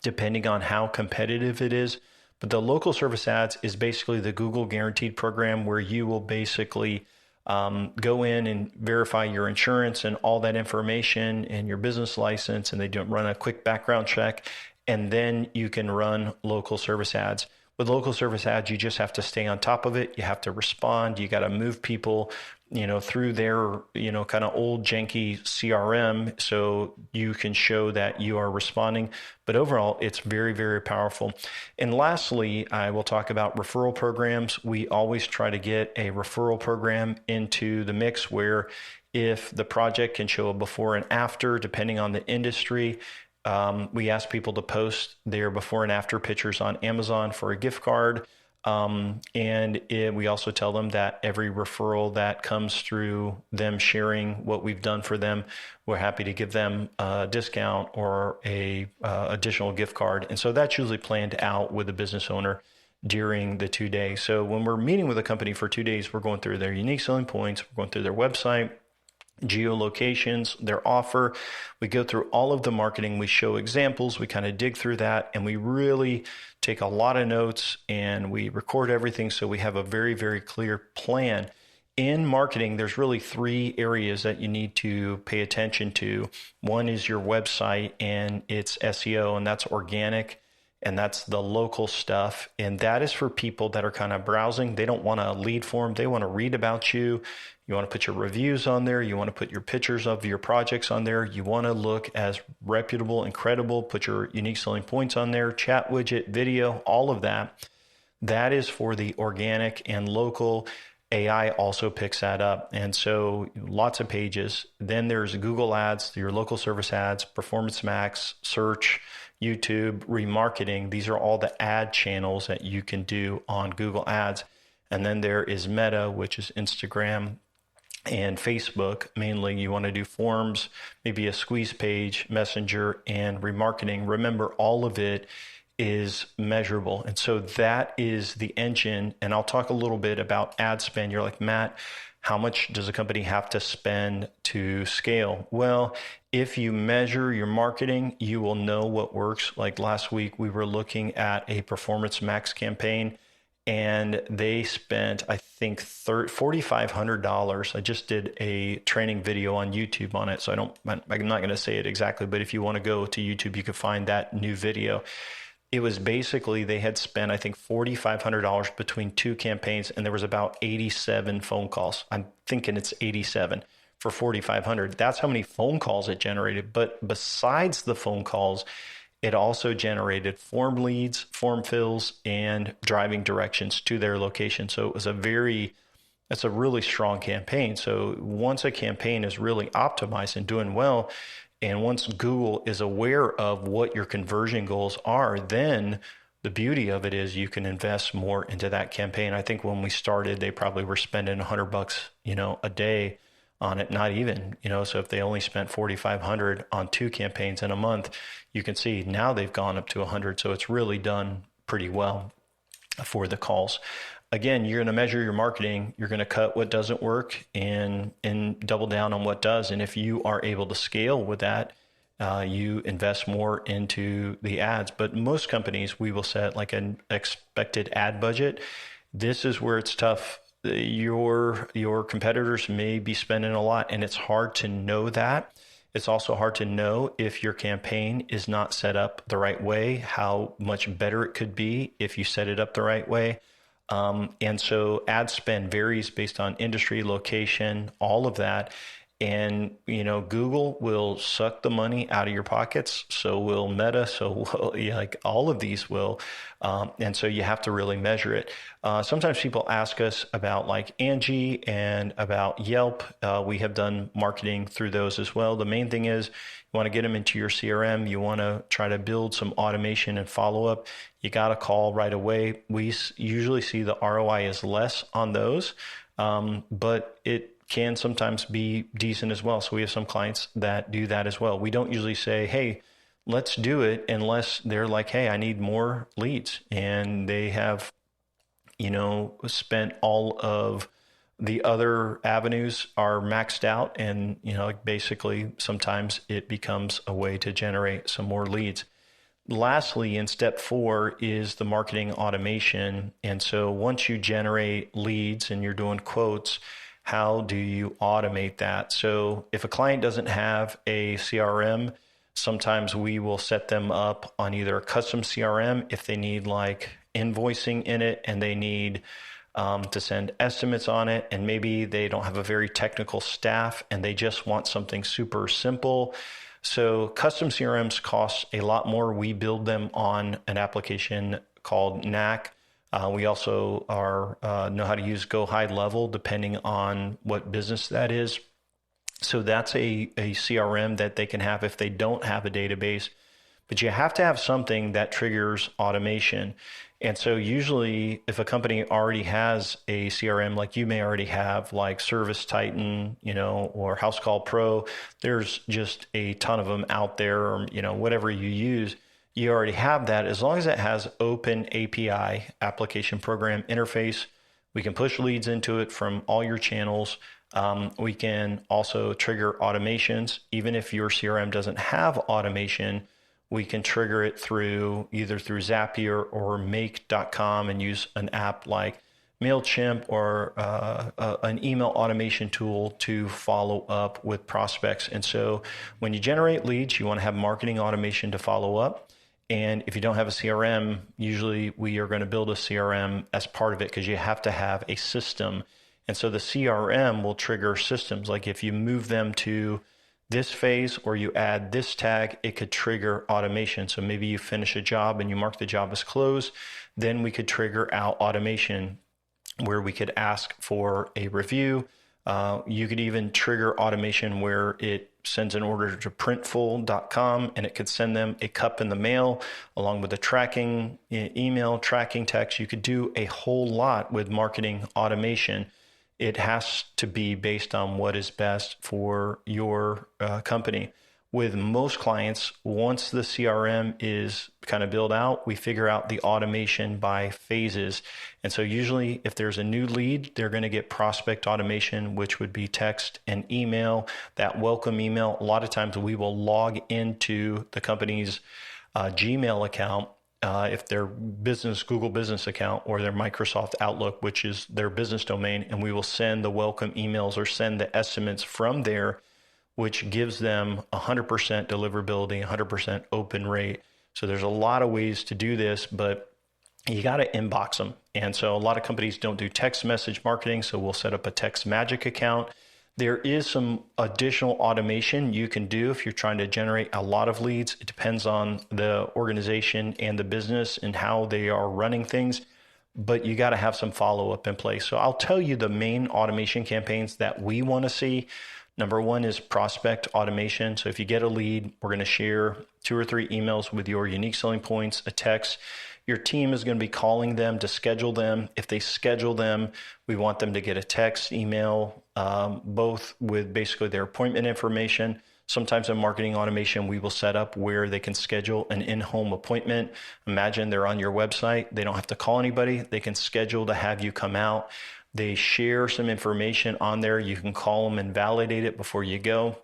depending on how competitive it is. But the local service ads is basically the Google Guaranteed program where you will basically go in and verify your insurance and all that information and your business license, and they run a quick background check, and then you can run local service ads. With local service ads, you just have to stay on top of it. You have to respond. You got to move people, through their, kind of old janky CRM so you can show that you are responding. But overall, it's very, very powerful. And lastly, I will talk about referral programs. We always try to get a referral program into the mix where if the project can show a before and after, depending on the industry, we ask people to post their before and after pictures on Amazon for a gift card. We also tell them that every referral that comes through them sharing what we've done for them, we're happy to give them a discount or a additional gift card. And so that's usually planned out with the business owner during the 2 days. So when we're meeting with a company for 2 days, we're going through their unique selling points, we're going through their website, geolocations, their offer. We go through all of the marketing. We show examples. We kind of dig through that, and we really take a lot of notes and we record everything. So we have a very, very clear plan. In marketing, there's really 3 areas that you need to pay attention to. One is your website and its SEO, and that's organic. And that's the local stuff. And that is for people that are kind of browsing. They don't want a lead form. They want to read about you. You want to put your reviews on there. You want to put your pictures of your projects on there. You want to look as reputable and credible. Put your unique selling points on there, chat widget, video, all of that. That is for the organic and local. AI also picks that up. And so lots of pages. Then there's Google Ads, your local service ads, Performance Max, search, YouTube, remarketing. These are all the ad channels that you can do on Google Ads. And then there is Meta, which is Instagram and Facebook. Mainly you want to do forms, maybe a squeeze page, Messenger, and remarketing. Remember, all of it is measurable. And so that is the engine. And I'll talk a little bit about ad spend. You're like, Matt, how much does a company have to spend to scale? Well, if you measure your marketing, you will know what works. Like last week, we were looking at a Performance Max campaign, and they spent, I think, $4,500. I just did a training video on YouTube on it, so I'm not going to say it exactly, but if you want to go to YouTube, you can find that new video. It was basically, they had spent, I think, $4,500 between 2 campaigns, and there was about 87 phone calls. I'm thinking it's 87 for $4,500. That's how many phone calls it generated. But besides the phone calls, it also generated form leads, form fills, and driving directions to their location. So it was it's a really strong campaign. So once a campaign is really optimized and doing well, and once Google is aware of what your conversion goals are, then the beauty of it is you can invest more into that campaign. I think when we started, they probably were spending $100, a day on it, not even, so if they only spent $4,500 on 2 campaigns in a month, you can see now they've gone up to 100. So it's really done pretty well for the calls. Again, you're going to measure your marketing. You're going to cut what doesn't work and double down on what does. And if you are able to scale with that, you invest more into the ads. But most companies, we will set like an expected ad budget. This is where it's tough. Your competitors may be spending a lot, and it's hard to know that. It's also hard to know if your campaign is not set up the right way, how much better it could be if you set it up the right way. And so ad spend varies based on industry, location, all of that. And, Google will suck the money out of your pockets. So will Meta. So will, like all of these will. And so you have to really measure it. Sometimes people ask us about like Angie and about Yelp. We have done marketing through those as well. The main thing is you want to get them into your CRM. You want to try to build some automation and follow up. You got to call right away. We usually see the ROI is less on those, but it can sometimes be decent as well. So we have some clients that do that as well. We don't usually say, hey, let's do it unless they're like, hey, I need more leads. And they have, spent all of the other avenues are maxed out. And, basically sometimes it becomes a way to generate some more leads. Lastly, in step 4 is the marketing automation. And so once you generate leads and you're doing quotes, how do you automate that? So if a client doesn't have a CRM, sometimes we will set them up on either a custom CRM if they need like invoicing in it and they need to send estimates on it. And maybe they don't have a very technical staff and they just want something super simple. So custom CRMs cost a lot more. We build them on an application called Knack. We also know how to use Go High Level depending on what business that is. So that's a CRM that they can have if they don't have a database. but you have to have something that triggers automation. And so usually if a company already has a CRM, like you may already have, like Service Titan, or House Call Pro, there's just a ton of them out there, or, whatever you use, you already have that. As long as it has open API, application program interface, we can push leads into it from all your channels. We can also trigger automations. Even if your CRM doesn't have automation, we can trigger it either through Zapier or Make.com and use an app like MailChimp or an email automation tool to follow up with prospects. And so when you generate leads, you want to have marketing automation to follow up. And if you don't have a CRM, usually we are going to build a CRM as part of it because you have to have a system. And so the CRM will trigger systems. Like if you move them to this phase or you add this tag, it could trigger automation. So maybe you finish a job and you mark the job as closed, then we could trigger out automation where we could ask for a review. You could even trigger automation where it sends an order to Printful.com and it could send them a cup in the mail along with the tracking email, tracking text. You could do a whole lot with marketing automation. It has to be based on what is best for your company. With most clients, once the CRM is kind of built out, we figure out the automation by phases. And so usually if there's a new lead, they're going to get prospect automation, which would be text and email, that welcome email. A lot of times we will log into the company's Gmail account, if their Google Business account or their Microsoft Outlook, which is their business domain, and we will send the welcome emails or send the estimates from there, which gives them 100% deliverability, 100% open rate. So there's a lot of ways to do this, but you got to inbox them. And so a lot of companies don't do text message marketing, so we'll set up a Text Magic account. There is some additional automation you can do if you're trying to generate a lot of leads. It depends on the organization and the business and how they are running things, but you got to have some follow-up in place. So I'll tell you the main automation campaigns that we want to see. Number one is prospect automation. So if you get a lead, we're going to share 2 or 3 emails with your unique selling points, a text. Your team is going to be calling them to schedule them. If they schedule them, we want them to get a text, email, both with basically their appointment information. Sometimes in marketing automation, we will set up where they can schedule an in-home appointment. Imagine they're on your website. They don't have to call anybody. They can schedule to have you come out. They share some information on there. You can call them and validate it before you go.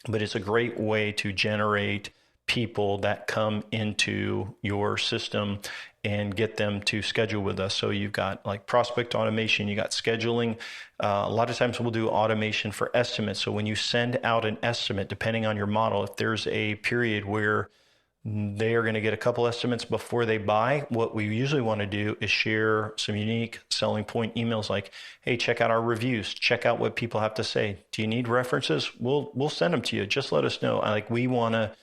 But it's a great way to generate people that come into your system and get them to schedule with us. So you've got like prospect automation, you got scheduling. A lot of times we'll do automation for estimates. So when you send out an estimate, depending on your model, if there's a period where they are going to get a couple estimates before they buy, what we usually want to do is share some unique selling point emails like, hey, check out our reviews, check out what people have to say. Do you need references? We'll send them to you. Just let us know. Like, we want to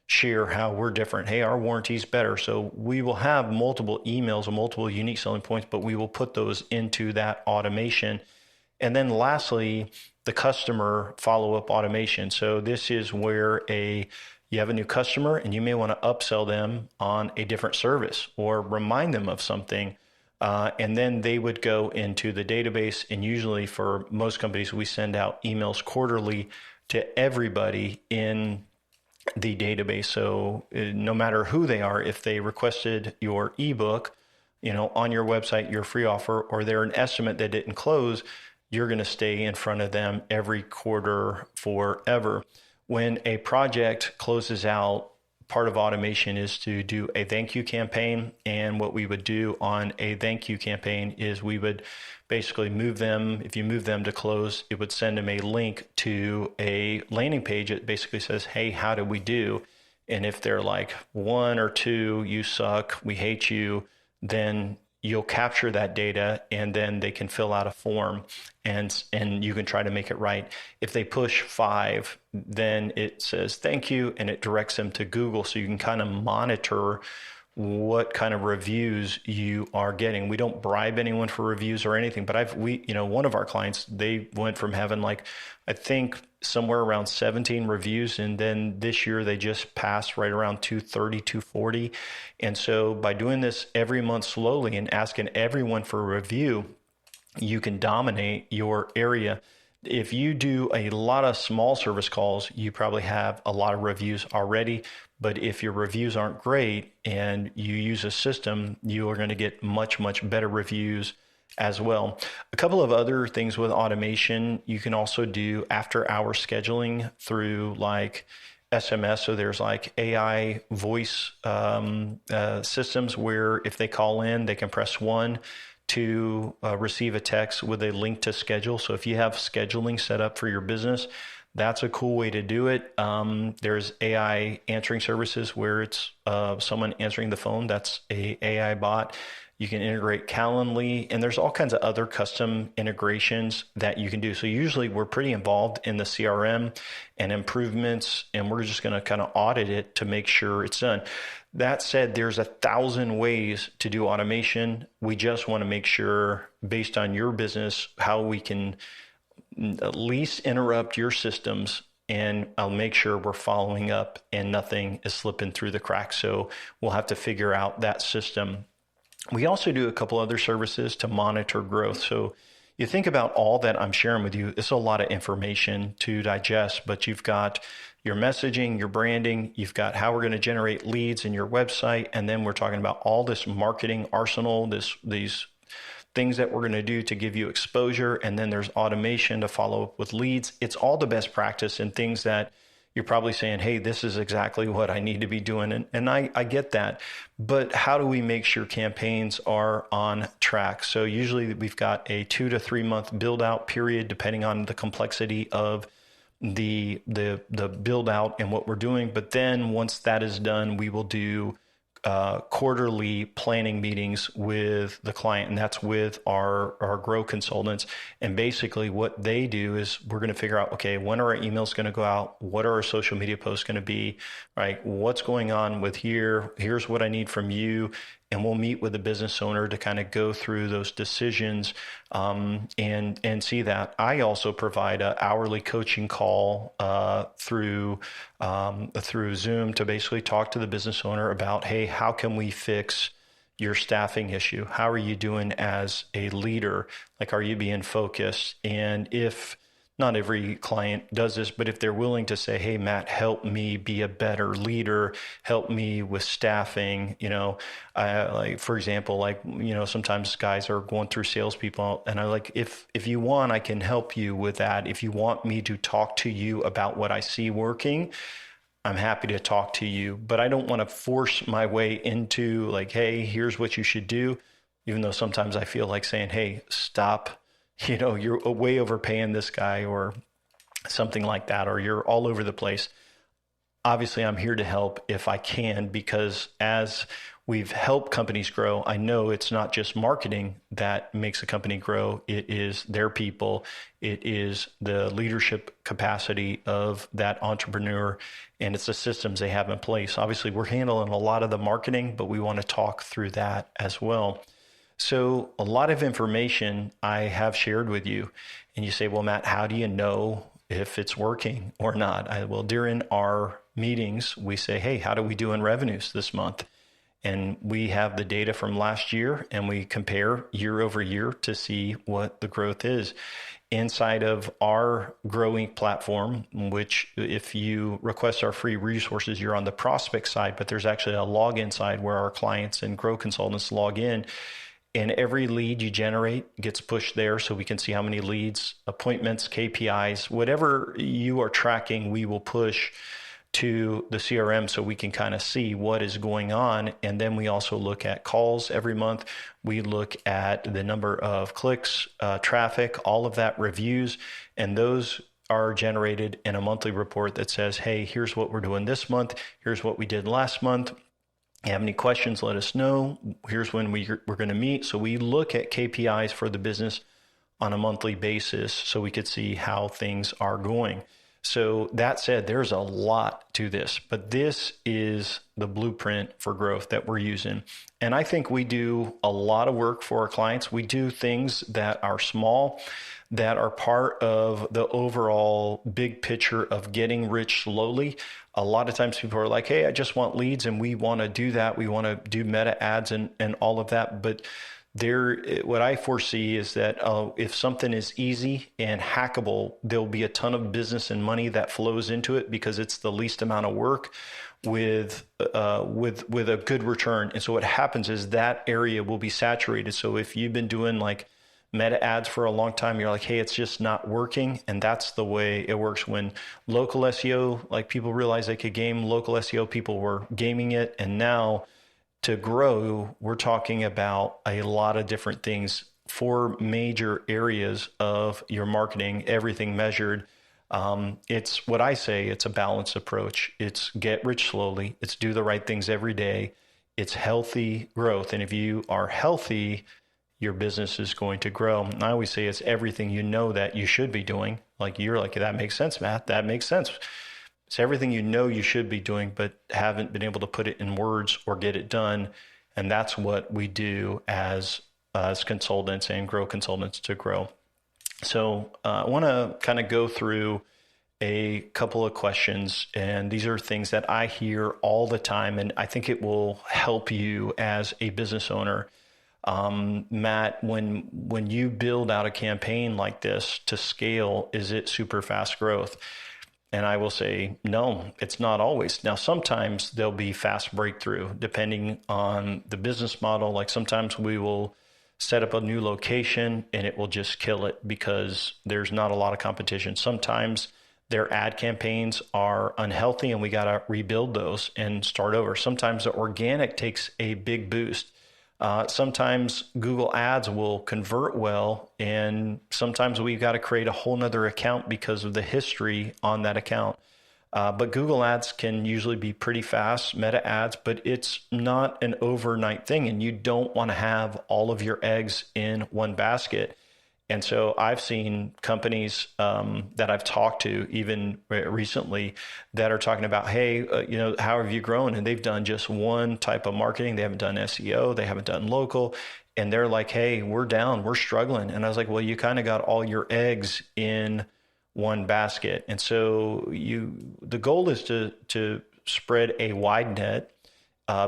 share how we're different. Hey, our warranty's better. So we will have multiple emails and multiple unique selling points, but we will put those into that automation. And then lastly, the customer follow-up automation. So this is where you have a new customer and you may want to upsell them on a different service or remind them of something. And then they would go into the database. And usually for most companies, we send out emails quarterly to everybody in the database. So no matter who they are, if they requested your ebook, on your website, your free offer, or they're an estimate that didn't close, you're going to stay in front of them every quarter forever. When a project closes out, part of automation is to do a thank you campaign. And what we would do on a thank you campaign is we would basically move them. If you move them to close, it would send them a link to a landing page. It basically says, hey, how did we do? And if they're like 1 or 2, you suck, we hate you, then you'll capture that data and then they can fill out a form and you can try to make it right. If they push 5, then it says thank you and it directs them to Google. So you can kind of monitor what kind of reviews you are getting. We don't bribe anyone for reviews or anything, but one of our clients, they went from having I think somewhere around 17 reviews. And then this year they just passed right around 230, 240. And so by doing this every month slowly and asking everyone for a review, you can dominate your area. If you do a lot of small service calls, you probably have a lot of reviews already. But if your reviews aren't great and you use a system, you are going to get much, much better reviews as well. A couple of other things with automation, you can also do after hour scheduling through SMS. So there's AI voice systems where if they call in, they can press 1 to receive a text with a link to schedule. So if you have scheduling set up for your business, that's a cool way to do it. There's AI answering services where it's someone answering the phone. That's a AI bot. You can integrate Calendly, and there's all kinds of other custom integrations that you can do. So usually we're pretty involved in the CRM and improvements, and we're just going to kind of audit it to make sure it's done. That said, there's 1,000 ways to do automation. We just want to make sure, based on your business, how we can at least interrupt your systems, and I'll make sure we're following up and nothing is slipping through the cracks. So we'll have to figure out that system. We also do a couple other services to monitor growth. So you think about all that I'm sharing with you, it's a lot of information to digest, but you've got your messaging, your branding, you've got how we're going to generate leads in your website, and then we're talking about all this marketing arsenal, these things that we're going to do to give you exposure, and then there's automation to follow up with leads. It's all the best practice and things that you're probably saying, hey, this is exactly what I need to be doing. And I get that. But how do we make sure campaigns are on track? So usually we've got a 2 to 3 month build out period, depending on the complexity of the build out and what we're doing. But then once that is done, we will do quarterly planning meetings with the client, and that's with our grow consultants. And basically what they do is we're going to figure out, okay, when are our emails going to go out? What are our social media posts going to be, right? What's going on with here's what I need from you. And we'll meet with the business owner to kind of go through those decisions and see that. I also provide an hourly coaching call through Zoom to basically talk to the business owner about, hey, how can we fix your staffing issue? How are you doing as a leader? Are you being focused? And if not every client does this, but if they're willing to say, hey, Matt, help me be a better leader, help me with staffing, for example, sometimes guys are going through salespeople, and if you want, I can help you with that. If you want me to talk to you about what I see working, I'm happy to talk to you, but I don't want to force my way into hey, here's what you should do. Even though sometimes I feel like saying, hey, stop. You're way overpaying this guy or something like that, or you're all over the place. Obviously, I'm here to help if I can, because as we've helped companies grow, I know it's not just marketing that makes a company grow. It is their people. It is the leadership capacity of that entrepreneur, and it's the systems they have in place. Obviously, we're handling a lot of the marketing, but we want to talk through that as well. So a lot of information I have shared with you, and you say, well, Matt, how do you know if it's working or not? Well, during our meetings, we say, hey, how do we do in revenues this month? And we have the data from last year, and we compare year over year to see what the growth is. Inside of our growing platform, which if you request our free resources, you're on the prospect side, but there's actually a login side where our clients and grow consultants log in. And every lead you generate gets pushed there, so we can see how many leads, appointments, KPIs, whatever you are tracking, we will push to the CRM so we can kind of see what is going on. And then we also look at calls every month. We look at the number of clicks, traffic, all of that, reviews, and those are generated in a monthly report that says, hey, here's what we're doing this month. Here's what we did last month. You have any questions, let us know. Here's when we're going to meet. So we look at KPIs for the business on a monthly basis so we could see how things are going. So that said, there's a lot to this, but this is the blueprint for growth that we're using. And I think we do a lot of work for our clients. We do things that are small, that are part of the overall big picture of getting rich slowly. A lot of times people are like, hey, I just want leads, and we want to do that. We want to do meta ads and all of that. But what I foresee is that if something is easy and hackable, there'll be a ton of business and money that flows into it because it's the least amount of work with a good return. And so what happens is that area will be saturated. So if you've been doing like meta ads for a long time, you're like, hey, it's just not working. And that's the way it works. When local SEO, like people realized they could game local SEO, people were gaming it. And now to grow, we're talking about a lot of different things, 4 major areas of your marketing, everything measured. It's what I say, it's a balanced approach. It's get rich slowly. It's do the right things every day. It's healthy growth. And if you are healthy, your business is going to grow. And I always say it's everything you know that you should be doing. Like you're like, that makes sense, Matt. That makes sense. It's everything you know you should be doing, but haven't been able to put it in words or get it done. And that's what we do as consultants and grow consultants to grow. So I want to kind of go through a couple of questions. And these are things that I hear all the time. And I think it will help you as a business owner. Matt, when you build out a campaign like this to scale, is it super fast growth? And I will say, no, it's not always. Now, sometimes there'll be fast breakthrough depending on the business model. Like sometimes we will set up a new location and it will just kill it because there's not a lot of competition. Sometimes their ad campaigns are unhealthy and we got to rebuild those and start over. Sometimes the organic takes a big boost. Sometimes Google Ads will convert well, and sometimes we've got to create a whole nother account because of the history on that account. But Google Ads can usually be pretty fast, meta ads, but it's not an overnight thing, and you don't want to have all of your eggs in one basket. And so I've seen companies that I've talked to even recently that are talking about, hey, how have you grown? And they've done just one type of marketing. They haven't done SEO. They haven't done local. And they're like, hey, we're down. We're struggling. And I was like, well, you kind of got all your eggs in one basket. And so the goal is to spread a wide net,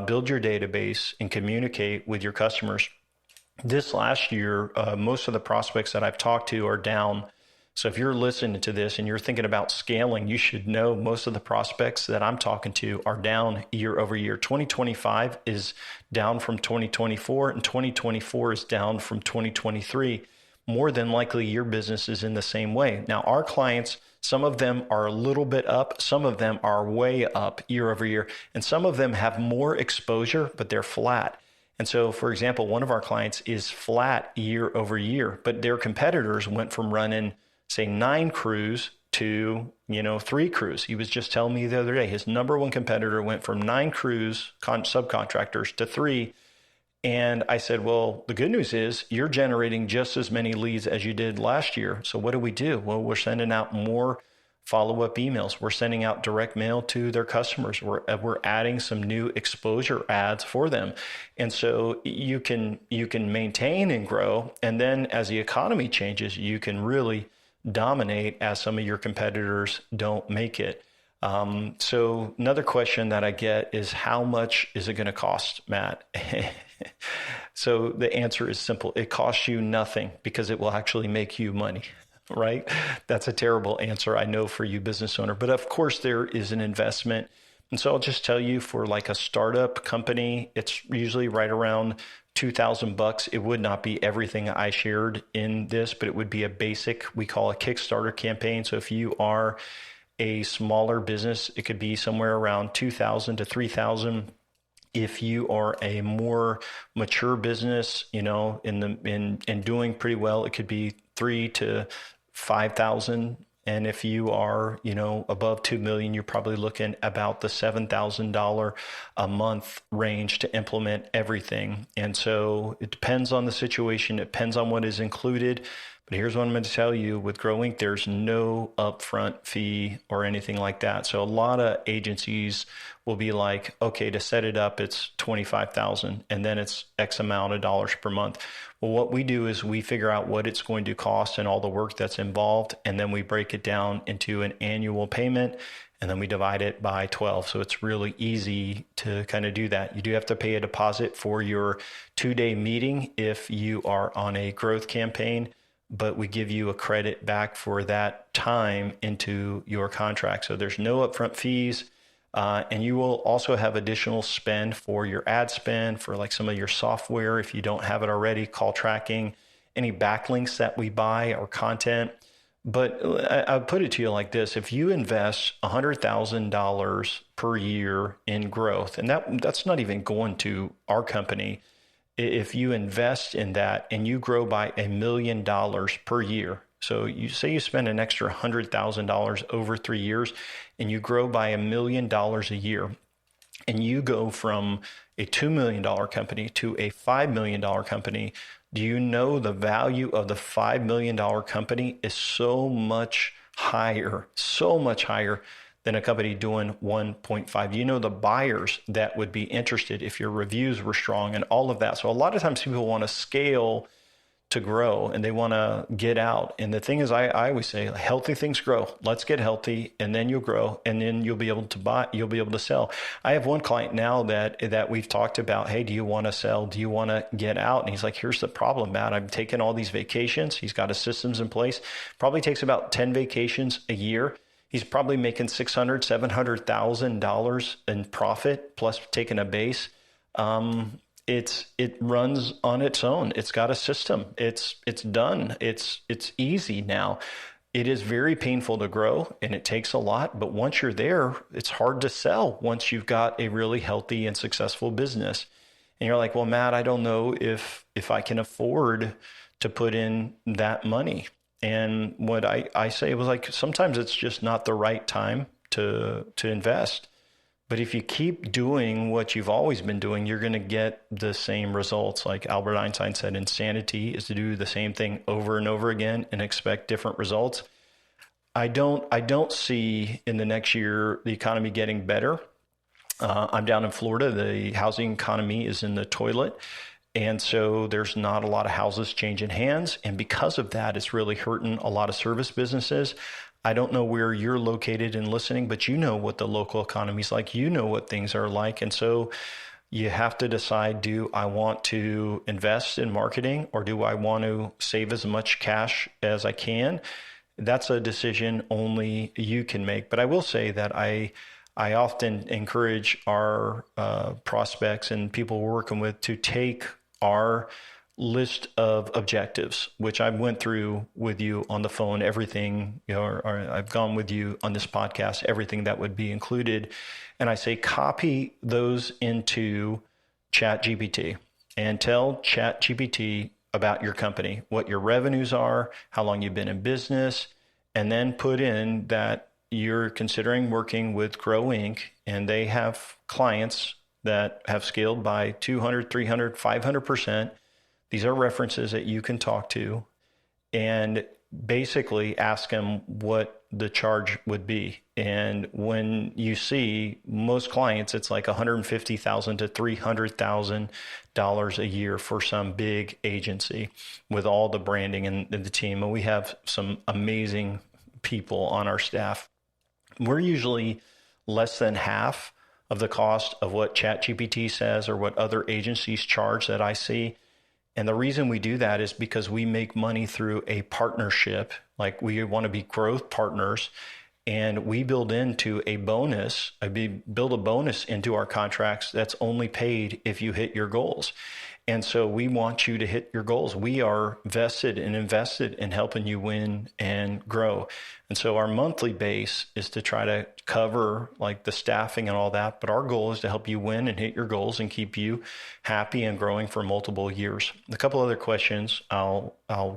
build your database, and communicate with your customers. This last year, most of the prospects that I've talked to are down. So if you're listening to this and you're thinking about scaling, you should know most of the prospects that I'm talking to are down year over year. 2025 is down from 2024, and 2024 is down from 2023. More than likely, your business is in the same way. Now, our clients, some of them are a little bit up, some of them are way up year over year, and some of them have more exposure, but they're flat. And so, for example, one of our clients is flat year over year, but their competitors went from running, say, 9 crews to, 3 crews. He was just telling me the other day, his number one competitor went from 9 crews, subcontractors, to 3. And I said, well, the good news is you're generating just as many leads as you did last year. So what do? Well, we're sending out more follow-up emails. We're sending out direct mail to their customers. We're adding some new exposure ads for them. And so you can maintain and grow. And then as the economy changes, you can really dominate as some of your competitors don't make it. So another question that I get is, how much is it going to cost, Matt? So the answer is simple. It costs you nothing because it will actually make you money. Right? That's a terrible answer, I know, for you business owner, but of course there is an investment. And so I'll just tell you, for like a startup company, it's usually right around $2,000. It would not be everything I shared in this, but it would be a basic, we call a Kickstarter campaign. So if you are a smaller business, it could be somewhere around $2,000 to $3,000. If you are a more mature business, in doing pretty well, it could be $3,000 to $5,000. And if you are, above 2 million, you're probably looking about the $7,000 a month range to implement everything. And so it depends on the situation. It depends on what is included. But here's what I'm going to tell you with Grow Inc. There's no upfront fee or anything like that. So a lot of agencies will be like, okay, to set it up, it's $25,000 and then it's X amount of dollars per month. Well, what we do is we figure out what it's going to cost and all the work that's involved. And then we break it down into an annual payment. And then we divide it by 12. So it's really easy to kind of do that. You do have to pay a deposit for your 2-day meeting if you are on a growth campaign, but we give you a credit back for that time into your contract. So there's no upfront fees. And you will also have additional spend for your ad spend, for like some of your software if you don't have it already, call tracking, any backlinks that we buy or content. But I'll put it to you like this. If you invest $100,000 per year in growth, and that's not even going to our company, if you invest in that and you grow by $1 million per year, so you say you spend an extra $100,000 over 3 years and you grow by $1 million a year, and you go from a $2 million company to a $5 million company, do you know the value of the $5 million company is so much higher than a company doing 1.5? You know the buyers that would be interested if your reviews were strong and all of that. So a lot of times people want to scale to grow and they want to get out. And the thing is, I always say healthy things grow. Let's get healthy and then you'll grow and then you'll be able to buy, you'll be able to sell. I have one client now that we've talked about, hey, do you want to sell? Do you want to get out? And he's like, here's the problem, Matt. I'm taking all these vacations. He's got his systems in place. Probably takes about 10 vacations a year. He's probably making $600,000, $700,000 in profit plus taking a base. It runs on its own. It's got a system. It's done. It's easy now. It is very painful to grow and it takes a lot, but once you're there, it's hard to sell once you've got a really healthy and successful business. And you're like, well, Matt, I don't know if I can afford to put in that money. And what I say was like, sometimes it's just not the right time to invest. But if you keep doing what you've always been doing, you're going to get the same results. Like Albert Einstein said, insanity is to do the same thing over and over again and expect different results. I don't see in the next year the economy getting better. I'm down in Florida. The housing economy is in the toilet. And so there's not a lot of houses changing hands. And because of that, it's really hurting a lot of service businesses. I don't know where you're located and listening, but you know what the local economy is like. You know what things are like. And so you have to decide, do I want to invest in marketing or do I want to save as much cash as I can? That's a decision only you can make. But I will say that I often encourage our prospects and people we're working with to take our list of objectives, which I went through with you on the phone, everything, or I've gone with you on this podcast, everything that would be included. And I say, copy those into ChatGPT and tell ChatGPT about your company, what your revenues are, how long you've been in business, and then put in that you're considering working with Grow Inc. and they have clients that have scaled by 200, 300, 500%. These are references that you can talk to and basically ask them what the charge would be. And when you see most clients, it's like $150,000 to $300,000 a year for some big agency with all the branding and the team. And we have some amazing people on our staff. We're usually less than half of the cost of what ChatGPT says or what other agencies charge that I see. And the reason we do that is because we make money through a partnership. Like we want to be growth partners and we build into a bonus. Build a bonus into our contracts that's only paid if you hit your goals. And so we want you to hit your goals. We are vested and invested in helping you win and grow. And so our monthly base is to try to cover like the staffing and all that. But our goal is to help you win and hit your goals and keep you happy and growing for multiple years. A couple other questions I'll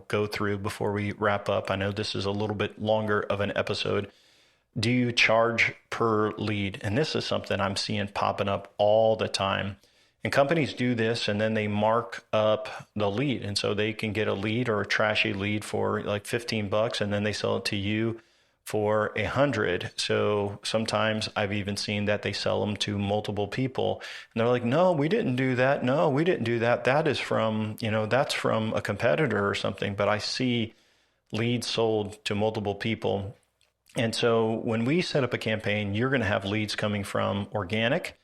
go through before we wrap up. I know this is a little bit longer of an episode. Do you charge per lead? And this is something I'm seeing popping up all the time. And companies do this and then they mark up the lead. And so they can get a lead or a trashy lead for like $15 and then they sell it to you for 100. So sometimes I've even seen that they sell them to multiple people and they're like, no, we didn't do that. No, we didn't do that. That is from, that's from a competitor or something. But I see leads sold to multiple people. And so when we set up a campaign, you're going to have leads coming from organic,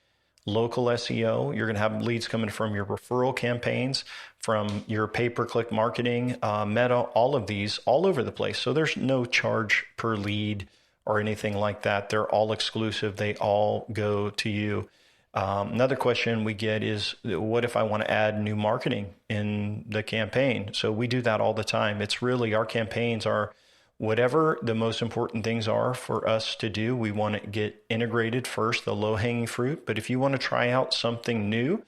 local SEO. You're going to have leads coming from your referral campaigns, from your pay-per-click marketing, Meta, all of these, all over the place. So there's no charge per lead or anything like that. They're all exclusive. They all go to you. Another question we get is, what if I want to add new marketing in the campaign? So we do that all the time. It's really, our campaigns are whatever the most important things are for us to do. We want to get integrated first, the low-hanging fruit. But if you want to try out something new,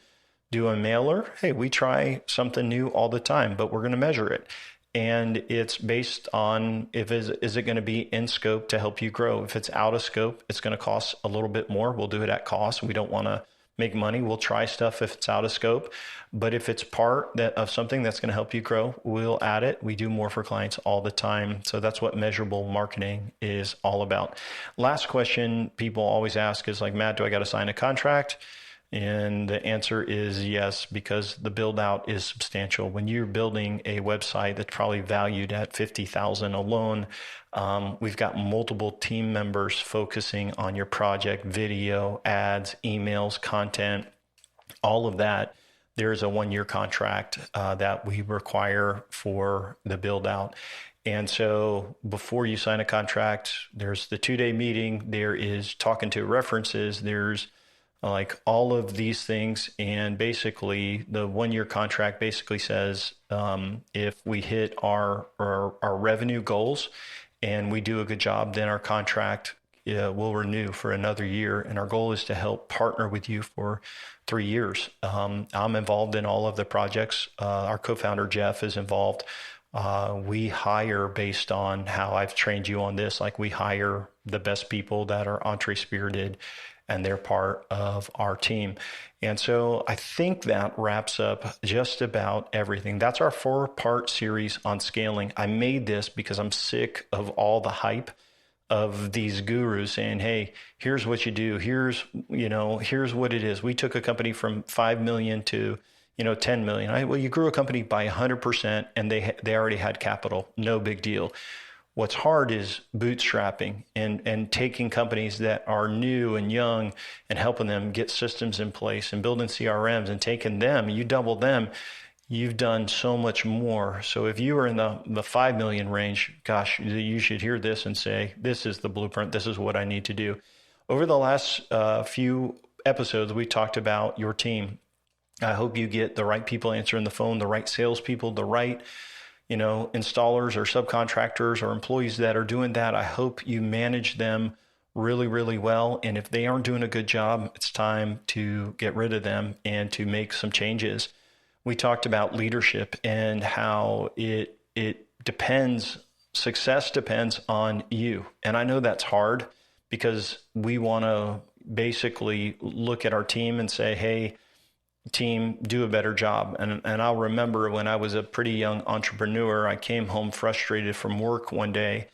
do a mailer. Hey, we try something new all the time, but we're going to measure it. And it's based on, is it going to be in scope to help you grow? If it's out of scope, it's going to cost a little bit more. We'll do it at cost. We don't want to make money. We'll try stuff if it's out of scope. But if it's part of something that's going to help you grow, we'll add it. We do more for clients all the time. So that's what measurable marketing is all about. Last question people always ask is like, Matt, do I got to sign a contract? And the answer is yes, because the build out is substantial. When you're building a website that's probably valued at $50,000 alone, we've got multiple team members focusing on your project, video, ads, emails, content, all of that. There's a 1-year contract that we require for the build out. And so before you sign a contract, there's the 2-day meeting, there is talking to references, there's like all of these things. And basically the 1-year contract basically says, if we hit our revenue goals and we do a good job, then our contract will renew for another year. And our goal is to help partner with you for 3 years. I'm involved in all of the projects. Our co-founder, Jeff, is involved. We hire based on how I've trained you on this. Like we hire the best people that are entre-spirited and they're part of our team. And so I think that wraps up just about everything. That's our 4-part series on scaling. I made this because I'm sick of all the hype of these gurus saying, hey, here's what you do. Here's what it is. We took a company from 5 million to 10 million. Well, you grew a company by 100% and they already had capital. No big deal. What's hard is bootstrapping and taking companies that are new and young and helping them get systems in place and building CRMs and taking them, you double them, you've done so much more. So if you are in the 5 million range, gosh, you should hear this and say, this is the blueprint. This is what I need to do. Over the last few episodes, we talked about your team. I hope you get the right people answering the phone, the right salespeople, the right installers or subcontractors or employees that are doing that. I hope you manage them really, really well. And if they aren't doing a good job, it's time to get rid of them and to make some changes. We talked about leadership and how it depends, success depends on you. And I know that's hard because we want to basically look at our team and say, hey, team, do a better job. And I'll remember when I was a pretty young entrepreneur, I came home frustrated from work one day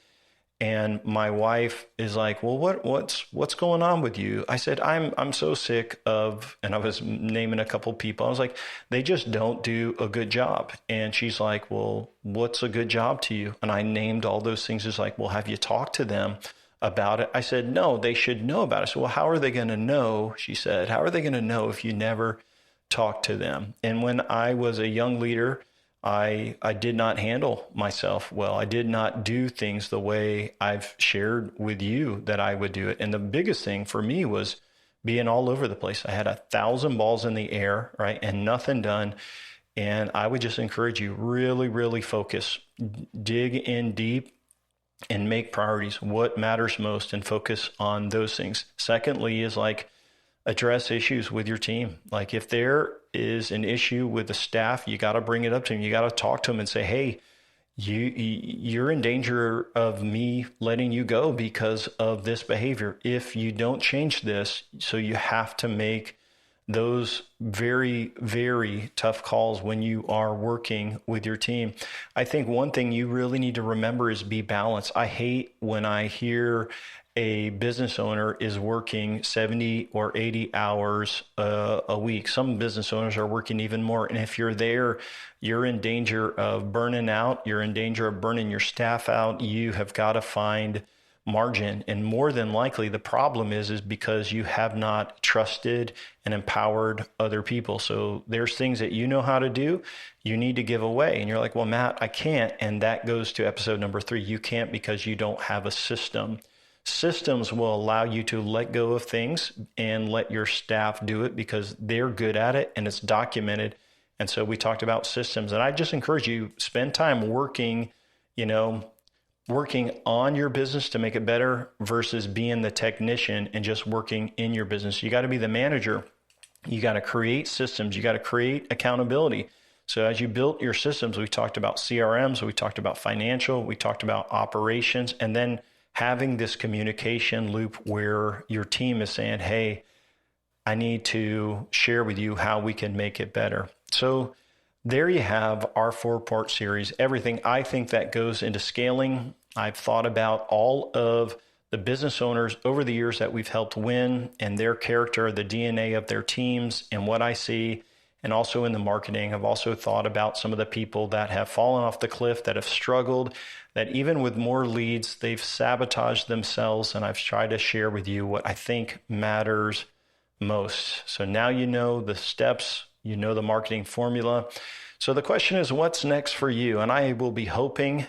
and my wife is like, well, what's going on with you? I said, I'm so sick of, and I was naming a couple people. I was like, they just don't do a good job. And she's like, well, what's a good job to you? And I named all those things. It's like, well, have you talked to them about it? I said, no, they should know about it. So, well, how are they going to know? She said, how are they going to know if you never talk to them? And when I was a young leader, I did not handle myself well. I did not do things the way I've shared with you that I would do it. And the biggest thing for me was being all over the place. I had 1,000 balls in the air, right? And nothing done. And I would just encourage you, really, really focus, dig in deep and make priorities, what matters most, and focus on those things. Secondly is like, address issues with your team. Like if there is an issue with the staff, you got to bring it up to them. You got to talk to them and say, hey, you're in danger of me letting you go because of this behavior. If you don't change this, so you have to make those very, very tough calls when you are working with your team. I think one thing you really need to remember is be balanced. I hate when I hear a business owner is working 70 or 80 hours a week. Some business owners are working even more. And if you're there, you're in danger of burning out. You're in danger of burning your staff out. You have got to find margin. And more than likely, the problem is because you have not trusted and empowered other people. So there's things that you know how to do, you need to give away. And you're like, well, Matt, I can't. And that goes to episode number 3. You can't because you don't have a system. Systems will allow you to let go of things and let your staff do it because they're good at it and it's documented. And so we talked about systems. And I just encourage you, spend time working on your business to make it better versus being the technician and just working in your business. You got to be the manager. You got to create systems. You got to create accountability. So as you built your systems, we talked about CRMs, we talked about financial, we talked about operations, and then having this communication loop where your team is saying, hey, I need to share with you how we can make it better. So there you have our 4-part series, everything I think that goes into scaling. I've thought about all of the business owners over the years that we've helped win and their character, the DNA of their teams and what I see. And also in the marketing, I've also thought about some of the people that have fallen off the cliff, that have struggled, that even with more leads, they've sabotaged themselves. And I've tried to share with you what I think matters most. So now you know the steps, you know the marketing formula. So the question is, what's next for you? And I will be hoping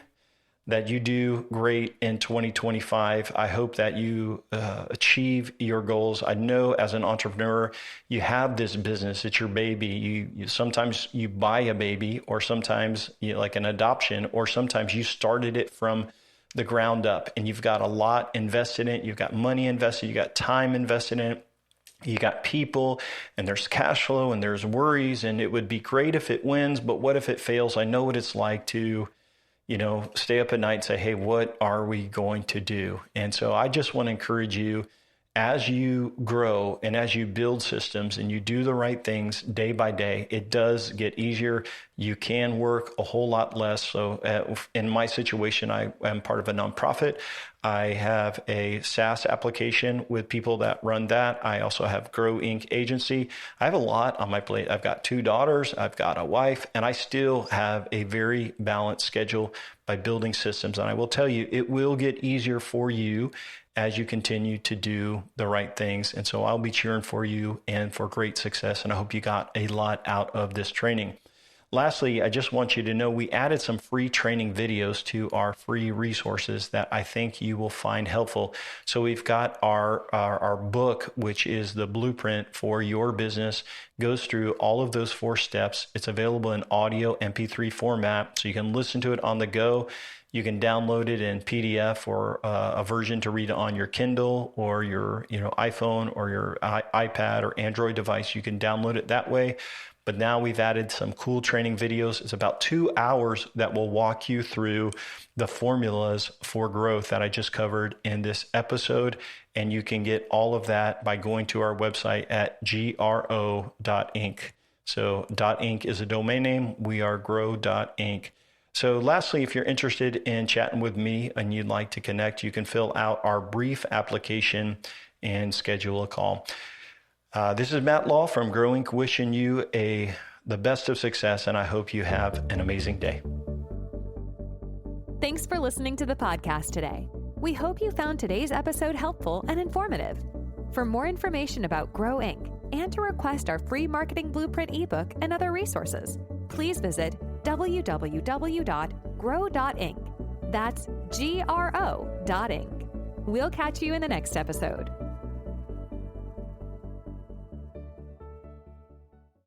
that you do great in 2025. I hope that you achieve your goals. I know as an entrepreneur, you have this business, it's your baby. You sometimes you buy a baby, or sometimes like an adoption, or sometimes you started it from the ground up and you've got a lot invested in it. You've got money invested, you got time invested in it. You got people and there's cash flow and there's worries, and it would be great if it wins, but what if it fails? I know what it's like to stay up at night and say, hey, what are we going to do? And so I just want to encourage you, as you grow and as you build systems and you do the right things day by day, it does get easier. You can work a whole lot less. So in my situation, I am part of a nonprofit. I have a SaaS application with people that run that. I also have Grow Inc. agency. I have a lot on my plate. I've got 2 daughters, I've got a wife, and I still have a very balanced schedule by building systems. And I will tell you, it will get easier for you as you continue to do the right things. And so I'll be cheering for you and for great success. And I hope you got a lot out of this training. Lastly, I just want you to know we added some free training videos to our free resources that I think you will find helpful. So we've got our book, which is the blueprint for your business, goes through all of those 4 steps. It's available in audio MP3 format, so you can listen to it on the go. You can download it in PDF or a version to read on your Kindle or your iPhone or your iPad or Android device. You can download it that way. But now we've added some cool training videos. It's about 2 hours that will walk you through the formulas for growth that I just covered in this episode. And you can get all of that by going to our website at gro.inc. So .inc is a domain name. We are grow.inc. So lastly, if you're interested in chatting with me and you'd like to connect, you can fill out our brief application and schedule a call. This is Matt Law from Grow Inc. wishing you the best of success, and I hope you have an amazing day. Thanks for listening to the podcast today. We hope you found today's episode helpful and informative. For more information about Grow Inc. and to request our free marketing blueprint ebook and other resources, please visit www.grow.inc. That's GRO.inc. We'll catch you in the next episode.